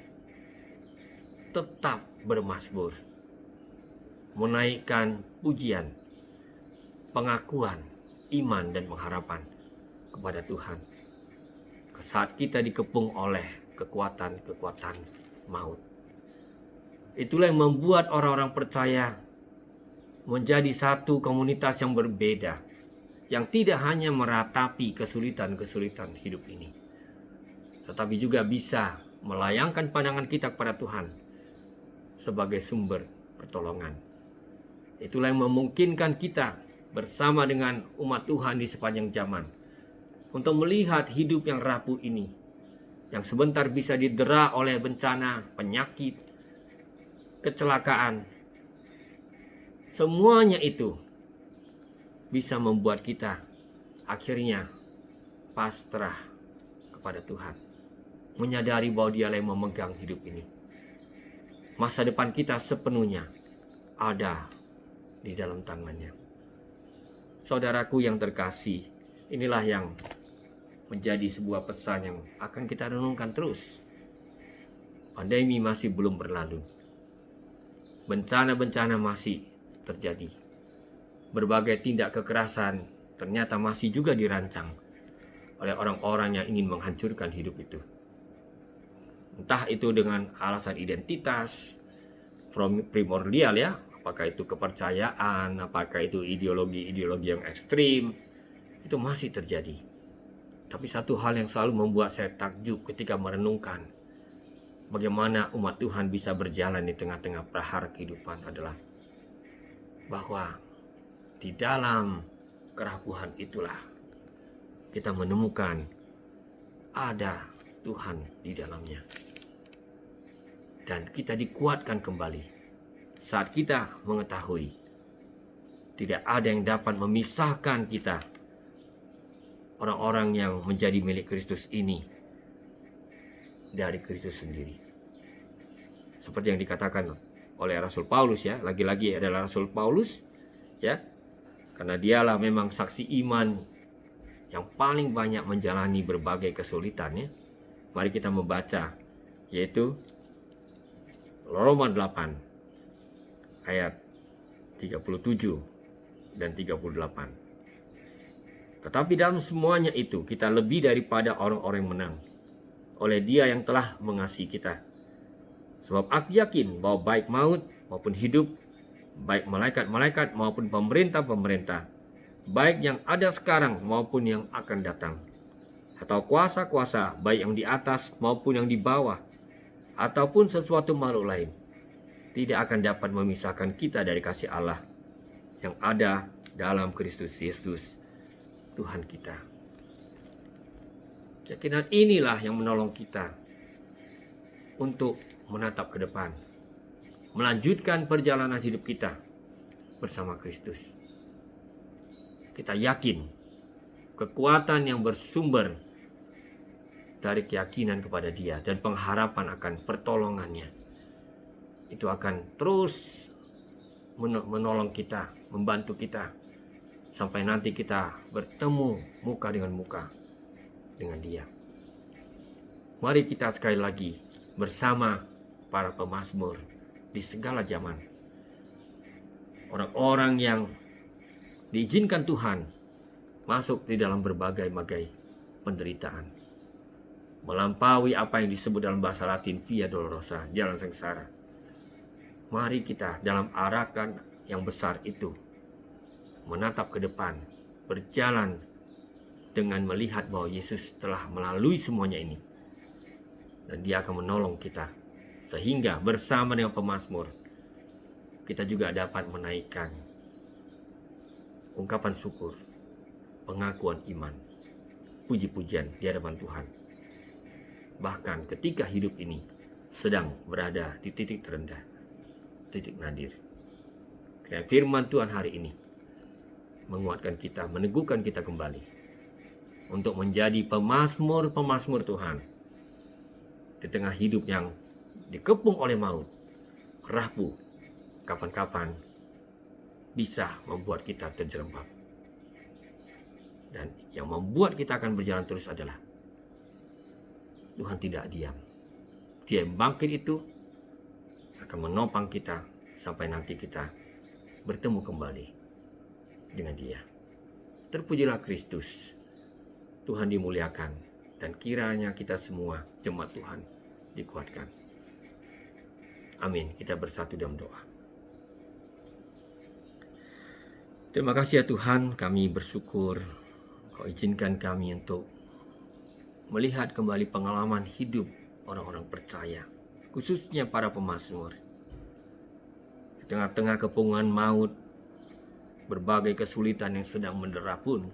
tetap bermazmur, menaikkan pujian, pengakuan, iman dan pengharapan kepada Tuhan saat kita dikepung oleh kekuatan-kekuatan maut. Itulah yang membuat orang-orang percaya menjadi satu komunitas yang berbeda, yang tidak hanya meratapi kesulitan-kesulitan hidup ini, tetapi juga bisa melayangkan pandangan kita kepada Tuhan sebagai sumber pertolongan. Itulah yang memungkinkan kita bersama dengan umat Tuhan di sepanjang zaman untuk melihat hidup yang rapuh ini, yang sebentar bisa didera oleh bencana, penyakit, kecelakaan. Semuanya itu bisa membuat kita akhirnya pasrah kepada Tuhan, menyadari bahwa Dialah yang memegang hidup ini. Masa depan kita sepenuhnya ada di dalam tangannya. Saudaraku yang terkasih, inilah yang menjadi sebuah pesan yang akan kita renungkan terus. Pandemi masih belum berlalu. Bencana-bencana masih terjadi. Berbagai tindak kekerasan ternyata masih juga dirancang oleh orang-orang yang ingin menghancurkan hidup itu. Entah itu dengan alasan identitas primordial ya, apakah itu kepercayaan, apakah itu ideologi-ideologi yang ekstrim, itu masih terjadi. Tapi satu hal yang selalu membuat saya takjub ketika merenungkan bagaimana umat Tuhan bisa berjalan di tengah-tengah prahara kehidupan adalah bahwa di dalam kerapuhan itulah kita menemukan ada Tuhan di dalamnya. Dan kita dikuatkan kembali saat kita mengetahui tidak ada yang dapat memisahkan kita, orang-orang yang menjadi milik Kristus ini, dari Kristus sendiri. Seperti yang dikatakan oleh Rasul Paulus ya, lagi-lagi adalah Rasul Paulus ya, karena dialah memang saksi iman yang paling banyak menjalani berbagai kesulitan ya. Mari kita membaca, yaitu Roma 8 ayat 37 dan 38. Tetapi dalam semuanya itu kita lebih daripada orang-orang yang menang oleh Dia yang telah mengasihi kita. Sebab aku yakin bahwa baik maut maupun hidup, baik malaikat-malaikat maupun pemerintah-pemerintah, baik yang ada sekarang maupun yang akan datang, atau kuasa-kuasa baik yang di atas maupun yang di bawah, ataupun sesuatu makhluk lain, tidak akan dapat memisahkan kita dari kasih Allah yang ada dalam Kristus Yesus Tuhan kita. Keyakinan inilah yang menolong kita untuk menatap ke depan, melanjutkan perjalanan hidup kita bersama Kristus. Kita yakin kekuatan yang bersumber dari keyakinan kepada Dia dan pengharapan akan pertolongannya itu akan terus menolong kita, membantu kita sampai nanti kita bertemu muka dengan muka dengan Dia. Mari kita sekali lagi bersama para pemazmur di segala zaman, orang-orang yang diizinkan Tuhan masuk di dalam berbagai-bagai penderitaan, melampaui apa yang disebut dalam bahasa Latin via dolorosa, jalan sengsara. Mari kita dalam arahkan yang besar itu menatap ke depan berjalan dengan melihat bahwa Yesus telah melalui semuanya ini. Dan Dia akan menolong kita. Sehingga bersama dengan pemazmur, kita juga dapat menaikkan ungkapan syukur, pengakuan iman, puji-pujian di hadapan Tuhan. Bahkan ketika hidup ini sedang berada di titik terendah, titik nadir. Karena firman Tuhan hari ini menguatkan kita, meneguhkan kita kembali untuk menjadi pemazmur-pemazmur Tuhan di tengah hidup yang dikepung oleh maut, rapuh, kapan-kapan bisa membuat kita terjerembab. Dan yang membuat kita akan berjalan terus adalah Tuhan tidak diam. Dia yang bangkit itu akan menopang kita sampai nanti kita bertemu kembali dengan Dia. Terpujilah Kristus. Tuhan dimuliakan, dan kiranya kita semua jemaat Tuhan dikuatkan. Amin. Kita bersatu dalam doa. Terima kasih ya Tuhan, kami bersyukur Kau izinkan kami untuk melihat kembali pengalaman hidup orang-orang percaya, khususnya para pemazmur. Di tengah-tengah kepungan maut, berbagai kesulitan yang sedang mendera pun,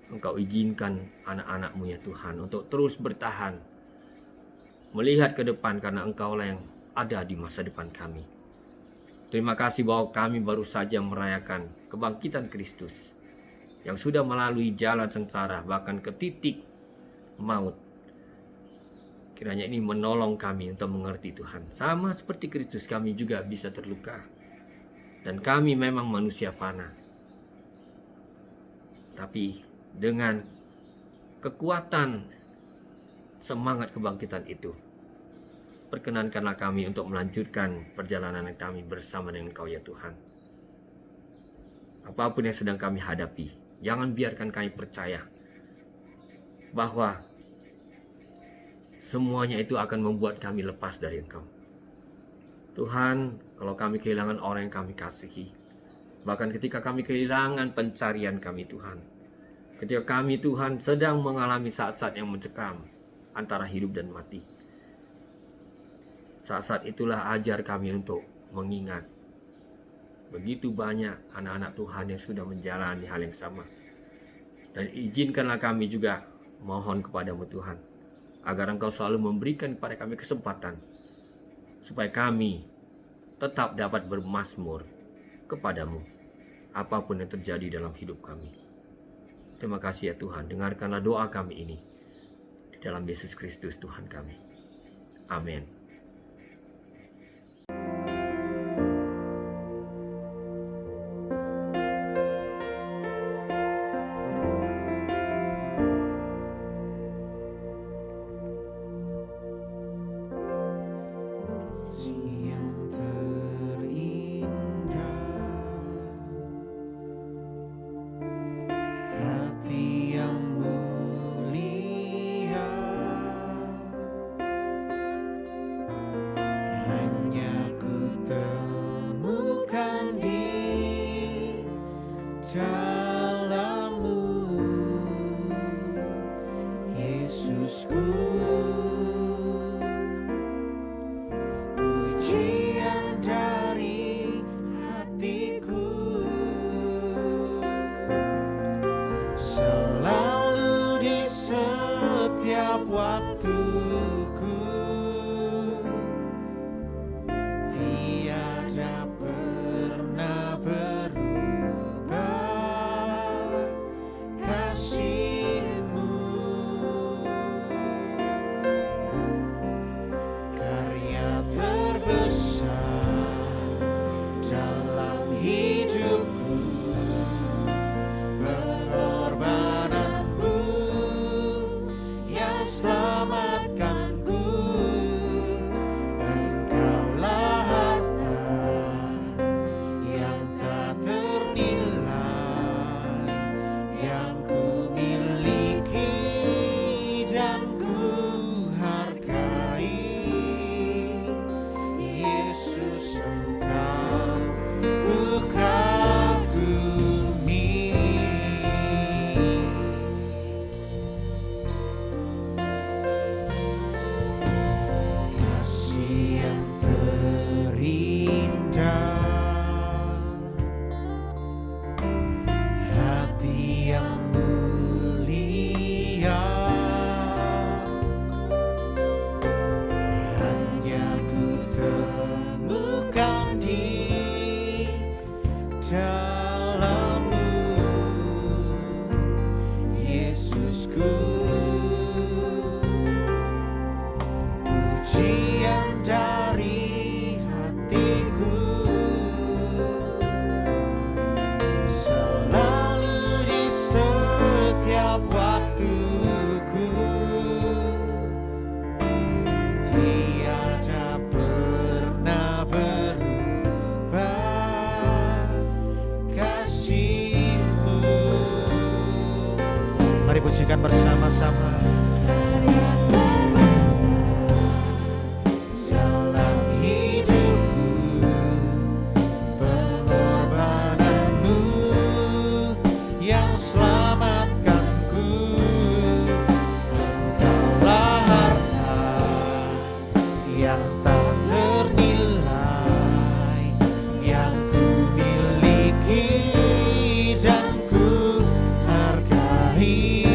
Engkau izinkan anak-anak-Mu ya Tuhan untuk terus bertahan, melihat ke depan karena Engkaulah yang ada di masa depan kami. Terima kasih bahwa kami baru saja merayakan kebangkitan Kristus yang sudah melalui jalan sengsara bahkan ke titik maut. Kiranya ini menolong kami untuk mengerti Tuhan. Sama seperti Kristus, kami juga bisa terluka. Dan kami memang manusia fana. Tapi dengan kekuatan semangat kebangkitan itu, perkenankanlah kami untuk melanjutkan perjalanan kami bersama dengan Kau ya Tuhan. Apapun yang sedang kami hadapi, jangan biarkan kami percaya bahwa semuanya itu akan membuat kami lepas dari Engkau. Tuhan, kalau kami kehilangan orang yang kami kasihi, bahkan ketika kami kehilangan pencarian kami Tuhan, ketika kami Tuhan sedang mengalami saat-saat yang mencekam antara hidup dan mati, saat-saat itulah ajar kami untuk mengingat begitu banyak anak-anak Tuhan yang sudah menjalani hal yang sama. Dan izinkanlah kami juga mohon kepadamu Tuhan, agar Engkau selalu memberikan kepada kami kesempatan, supaya kami tetap dapat bermazmur kepadamu, apapun yang terjadi dalam hidup kami. Terima kasih ya Tuhan, dengarkanlah doa kami ini, di dalam Yesus Kristus Tuhan kami. Amin. pujikan bersama-sama. Dalam hidupku, pengorbananmu yang selamatkanku. Engkaulah harta yang tak ternilai, yang ku miliki dan ku hargai.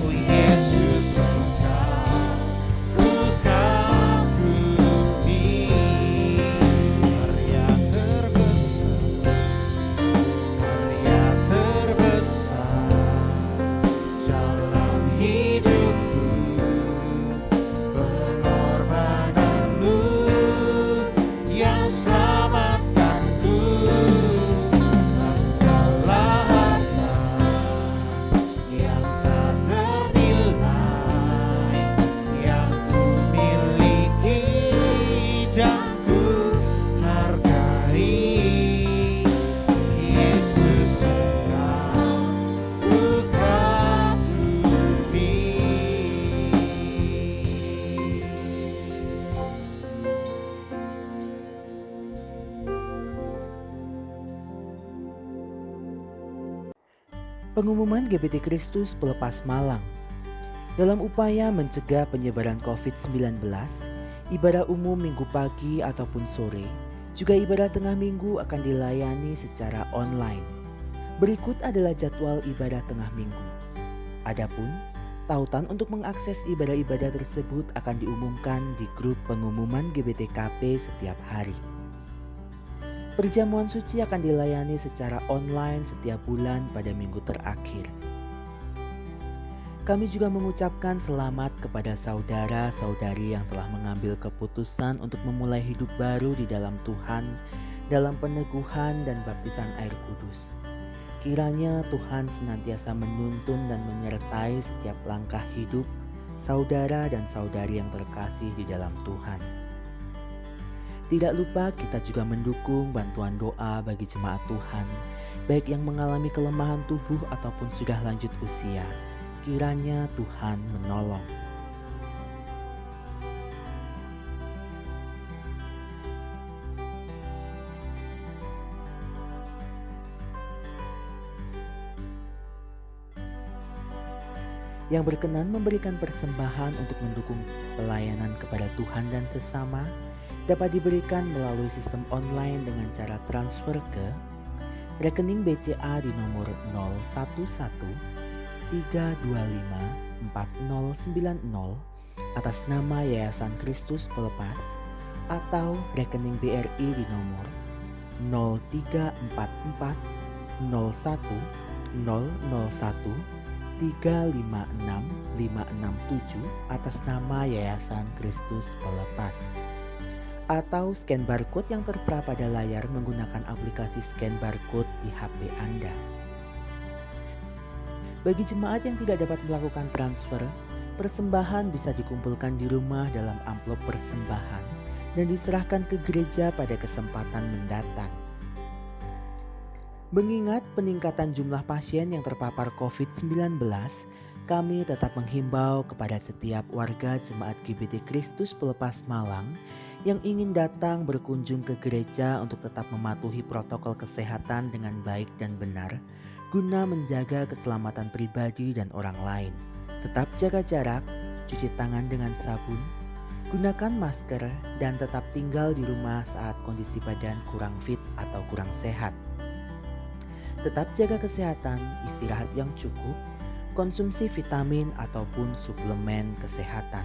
Oh Yesus, Engkau kagumi. Karya terbesar dalam hidupku, pengorbananmu yang selamatkanku. Engkaulah harta yang tak ternilai, yang ku miliki dan ku hargai. Yesus, Engkau kagumi. Pengumuman GBT Kristus Pelepas Malang. Dalam upaya mencegah penyebaran COVID-19, ibadah umum minggu pagi ataupun sore, juga ibadah tengah minggu akan dilayani secara online. Berikut adalah jadwal ibadah tengah minggu. Adapun, tautan untuk mengakses ibadah-ibadah tersebut akan diumumkan di grup pengumuman GBTKP setiap hari. Perjamuan suci akan dilayani secara online setiap bulan pada minggu terakhir. Kami juga mengucapkan selamat kepada saudara-saudari yang telah mengambil keputusan untuk memulai hidup baru di dalam Tuhan dalam peneguhan dan baptisan air kudus. Kiranya Tuhan senantiasa menuntun dan menyertai setiap langkah hidup saudara dan saudari yang terkasih di dalam Tuhan. Tidak lupa kita juga mendukung bantuan doa bagi jemaat Tuhan, baik yang mengalami kelemahan tubuh ataupun sudah lanjut usia. Kiranya Tuhan menolong. Yang berkenan memberikan persembahan untuk mendukung pelayanan kepada Tuhan dan sesama dapat diberikan melalui sistem online dengan cara transfer ke rekening BCA di nomor 011-325-4090 atas nama Yayasan Kristus Pelepas, atau rekening BRI di nomor 0344-001-001-356567 atas nama Yayasan Kristus Pelepas, atau scan barcode yang tertera pada layar menggunakan aplikasi scan barcode di HP Anda. Bagi jemaat yang tidak dapat melakukan transfer, persembahan bisa dikumpulkan di rumah dalam amplop persembahan dan diserahkan ke gereja pada kesempatan mendatang. Mengingat peningkatan jumlah pasien yang terpapar COVID-19, kami tetap menghimbau kepada setiap warga jemaat GBT Kristus Pelepas Malang yang ingin datang berkunjung ke gereja untuk tetap mematuhi protokol kesehatan dengan baik dan benar, guna menjaga keselamatan pribadi dan orang lain. Tetap jaga jarak, cuci tangan dengan sabun, gunakan masker, dan tetap tinggal di rumah saat kondisi badan kurang fit atau kurang sehat. Tetap jaga kesehatan, istirahat yang cukup, konsumsi vitamin ataupun suplemen kesehatan.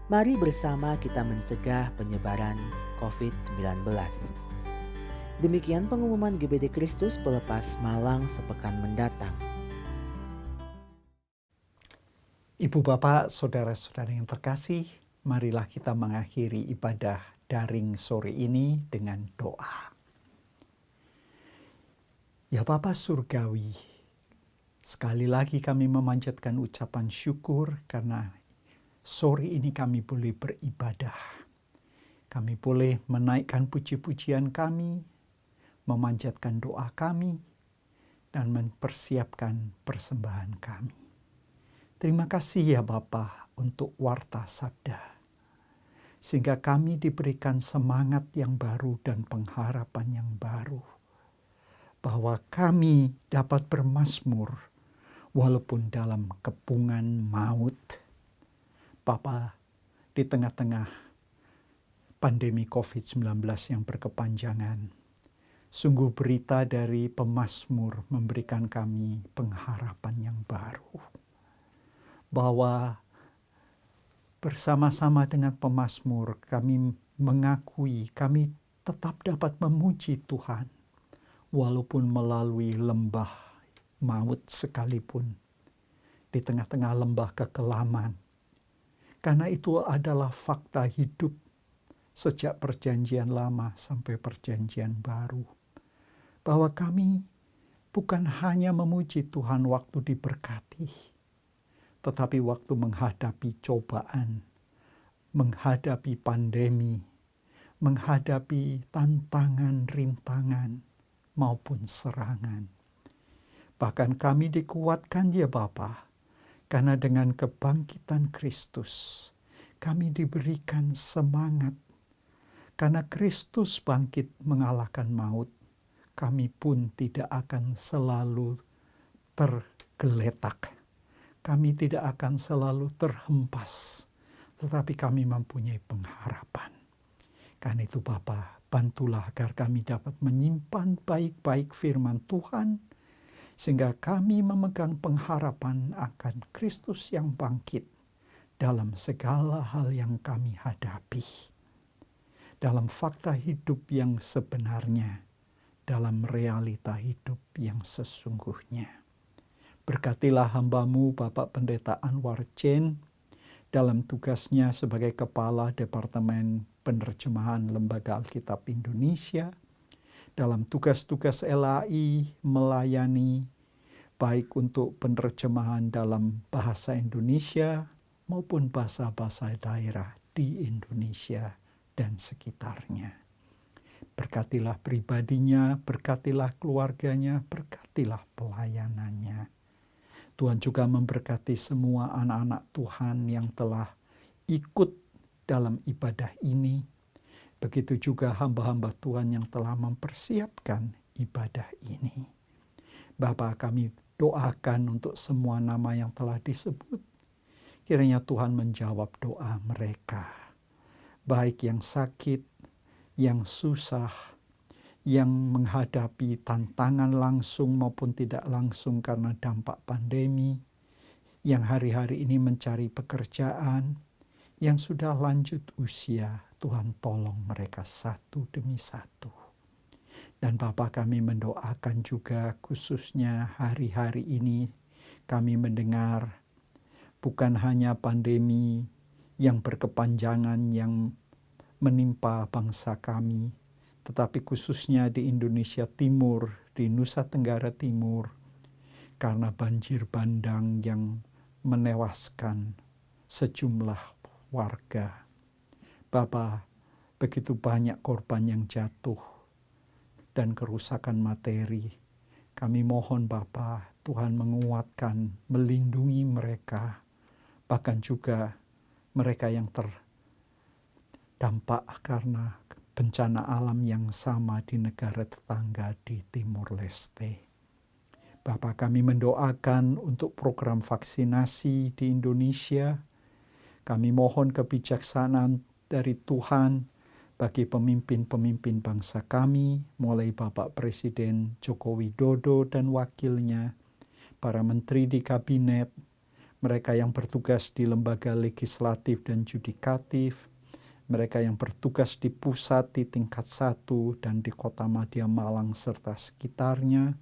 Mari bersama kita mencegah penyebaran COVID-19. Demikian pengumuman GBT Kristus Pelepas Malang sepekan mendatang. Ibu bapak, saudara-saudara yang terkasih, marilah kita mengakhiri ibadah daring sore ini dengan doa. Ya Bapa Surgawi, sekali lagi kami memanjatkan ucapan syukur karena sore ini kami boleh beribadah. Kami boleh menaikkan puji-pujian kami, memanjatkan doa kami, dan mempersiapkan persembahan kami. Terima kasih ya Bapa untuk warta sabda, sehingga kami diberikan semangat yang baru dan pengharapan yang baru, bahwa kami dapat bermazmur walaupun dalam kepungan maut. Bapa, di tengah-tengah pandemi COVID-19 yang berkepanjangan, sungguh berita dari pemazmur memberikan kami pengharapan yang baru. Bahwa bersama-sama dengan pemazmur kami mengakui kami tetap dapat memuji Tuhan walaupun melalui lembah maut sekalipun, di tengah-tengah lembah kekelaman. Karena itu adalah fakta hidup sejak perjanjian lama sampai perjanjian baru. Bahwa kami bukan hanya memuji Tuhan waktu diberkati, tetapi waktu menghadapi cobaan, menghadapi pandemi, menghadapi tantangan, rintangan, maupun serangan. Bahkan kami dikuatkan ya Bapa, karena dengan kebangkitan Kristus, kami diberikan semangat. Karena Kristus bangkit mengalahkan maut, kami pun tidak akan selalu tergeletak. Kami tidak akan selalu terhempas, tetapi kami mempunyai pengharapan. Karena itu Bapa, bantulah agar kami dapat menyimpan baik-baik firman Tuhan, sehingga kami memegang pengharapan akan Kristus yang bangkit dalam segala hal yang kami hadapi. Dalam fakta hidup yang sebenarnya, dalam realita hidup yang sesungguhnya. Berkatilah hamba-Mu Bapak Pendeta Anwar Chen dalam tugasnya sebagai Kepala Departemen Penerjemahan Lembaga Alkitab Indonesia, dalam tugas-tugas LAI melayani baik untuk penerjemahan dalam bahasa Indonesia maupun bahasa-bahasa daerah di Indonesia dan sekitarnya. Berkatilah pribadinya, berkatilah keluarganya, berkatilah pelayanannya. Tuhan juga memberkati semua anak-anak Tuhan yang telah ikut dalam ibadah ini. Begitu juga hamba-hamba Tuhan yang telah mempersiapkan ibadah ini. Bapa, kami doakan untuk semua nama yang telah disebut. Kiranya Tuhan menjawab doa mereka. Baik yang sakit, yang susah, yang menghadapi tantangan langsung maupun tidak langsung karena dampak pandemi, yang hari-hari ini mencari pekerjaan, yang sudah lanjut usia, Tuhan tolong mereka satu demi satu. Dan Bapa, kami mendoakan juga khususnya hari-hari ini kami mendengar bukan hanya pandemi yang berkepanjangan yang menimpa bangsa kami, tetapi khususnya di Indonesia Timur, di Nusa Tenggara Timur, karena banjir bandang yang menewaskan sejumlah warga. Bapa, begitu banyak korban yang jatuh dan kerusakan materi. Kami mohon Bapa, Tuhan menguatkan, melindungi mereka, bahkan juga mereka yang terdampak karena bencana alam yang sama di negara tetangga di Timur Leste. Bapa, kami mendoakan untuk program vaksinasi di Indonesia. Kami mohon kebijaksanaan dari Tuhan bagi pemimpin-pemimpin bangsa kami, mulai Bapak Presiden Joko Widodo dan wakilnya, para menteri di kabinet, mereka yang bertugas di lembaga legislatif dan yudikatif, mereka yang bertugas di pusat di tingkat 1 dan di Kota Madya Malang serta sekitarnya,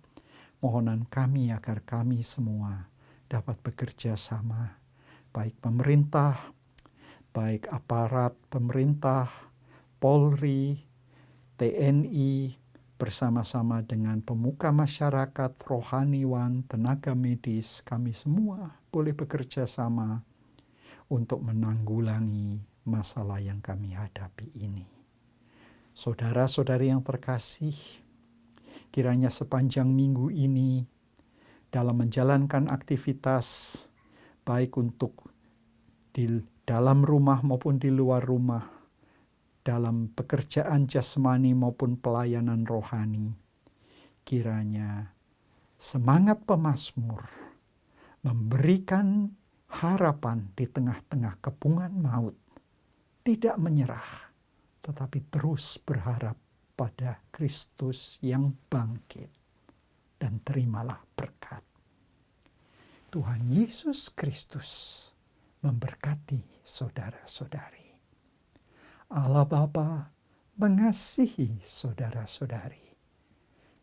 mohonan kami agar kami semua dapat bekerja sama, baik pemerintah, baik aparat pemerintah, Polri, TNI, bersama-sama dengan pemuka masyarakat, rohaniwan, tenaga medis, kami semua boleh bekerja sama untuk menanggulangi masalah yang kami hadapi ini. Saudara-saudari yang terkasih, kiranya sepanjang minggu ini dalam menjalankan aktivitas baik untuk di dalam rumah maupun di luar rumah, dalam pekerjaan jasmani maupun pelayanan rohani. Kiranya semangat pemazmur memberikan harapan di tengah-tengah kepungan maut, tidak menyerah, tetapi terus berharap pada Kristus yang bangkit, dan terimalah berkat. Tuhan Yesus Kristus memberkati saudara-saudari. Allah Bapa mengasihi saudara-saudari,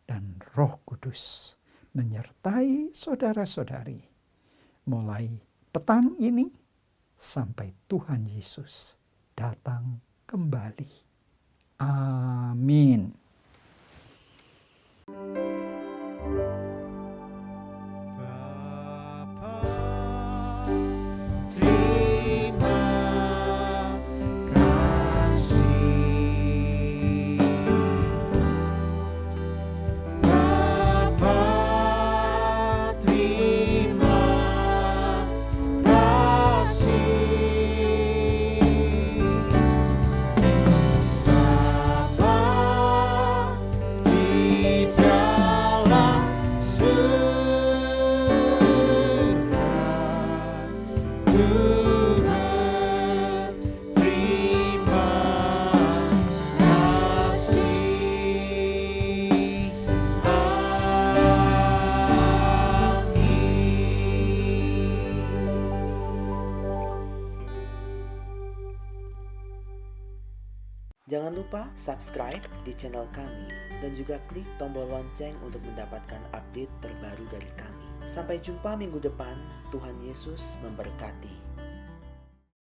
dan Roh Kudus menyertai saudara-saudari mulai petang ini sampai Tuhan Yesus datang kembali. Amin. Jangan lupa subscribe di channel kami dan juga klik tombol lonceng untuk mendapatkan update terbaru dari kami. Sampai jumpa minggu depan. Tuhan Yesus memberkati.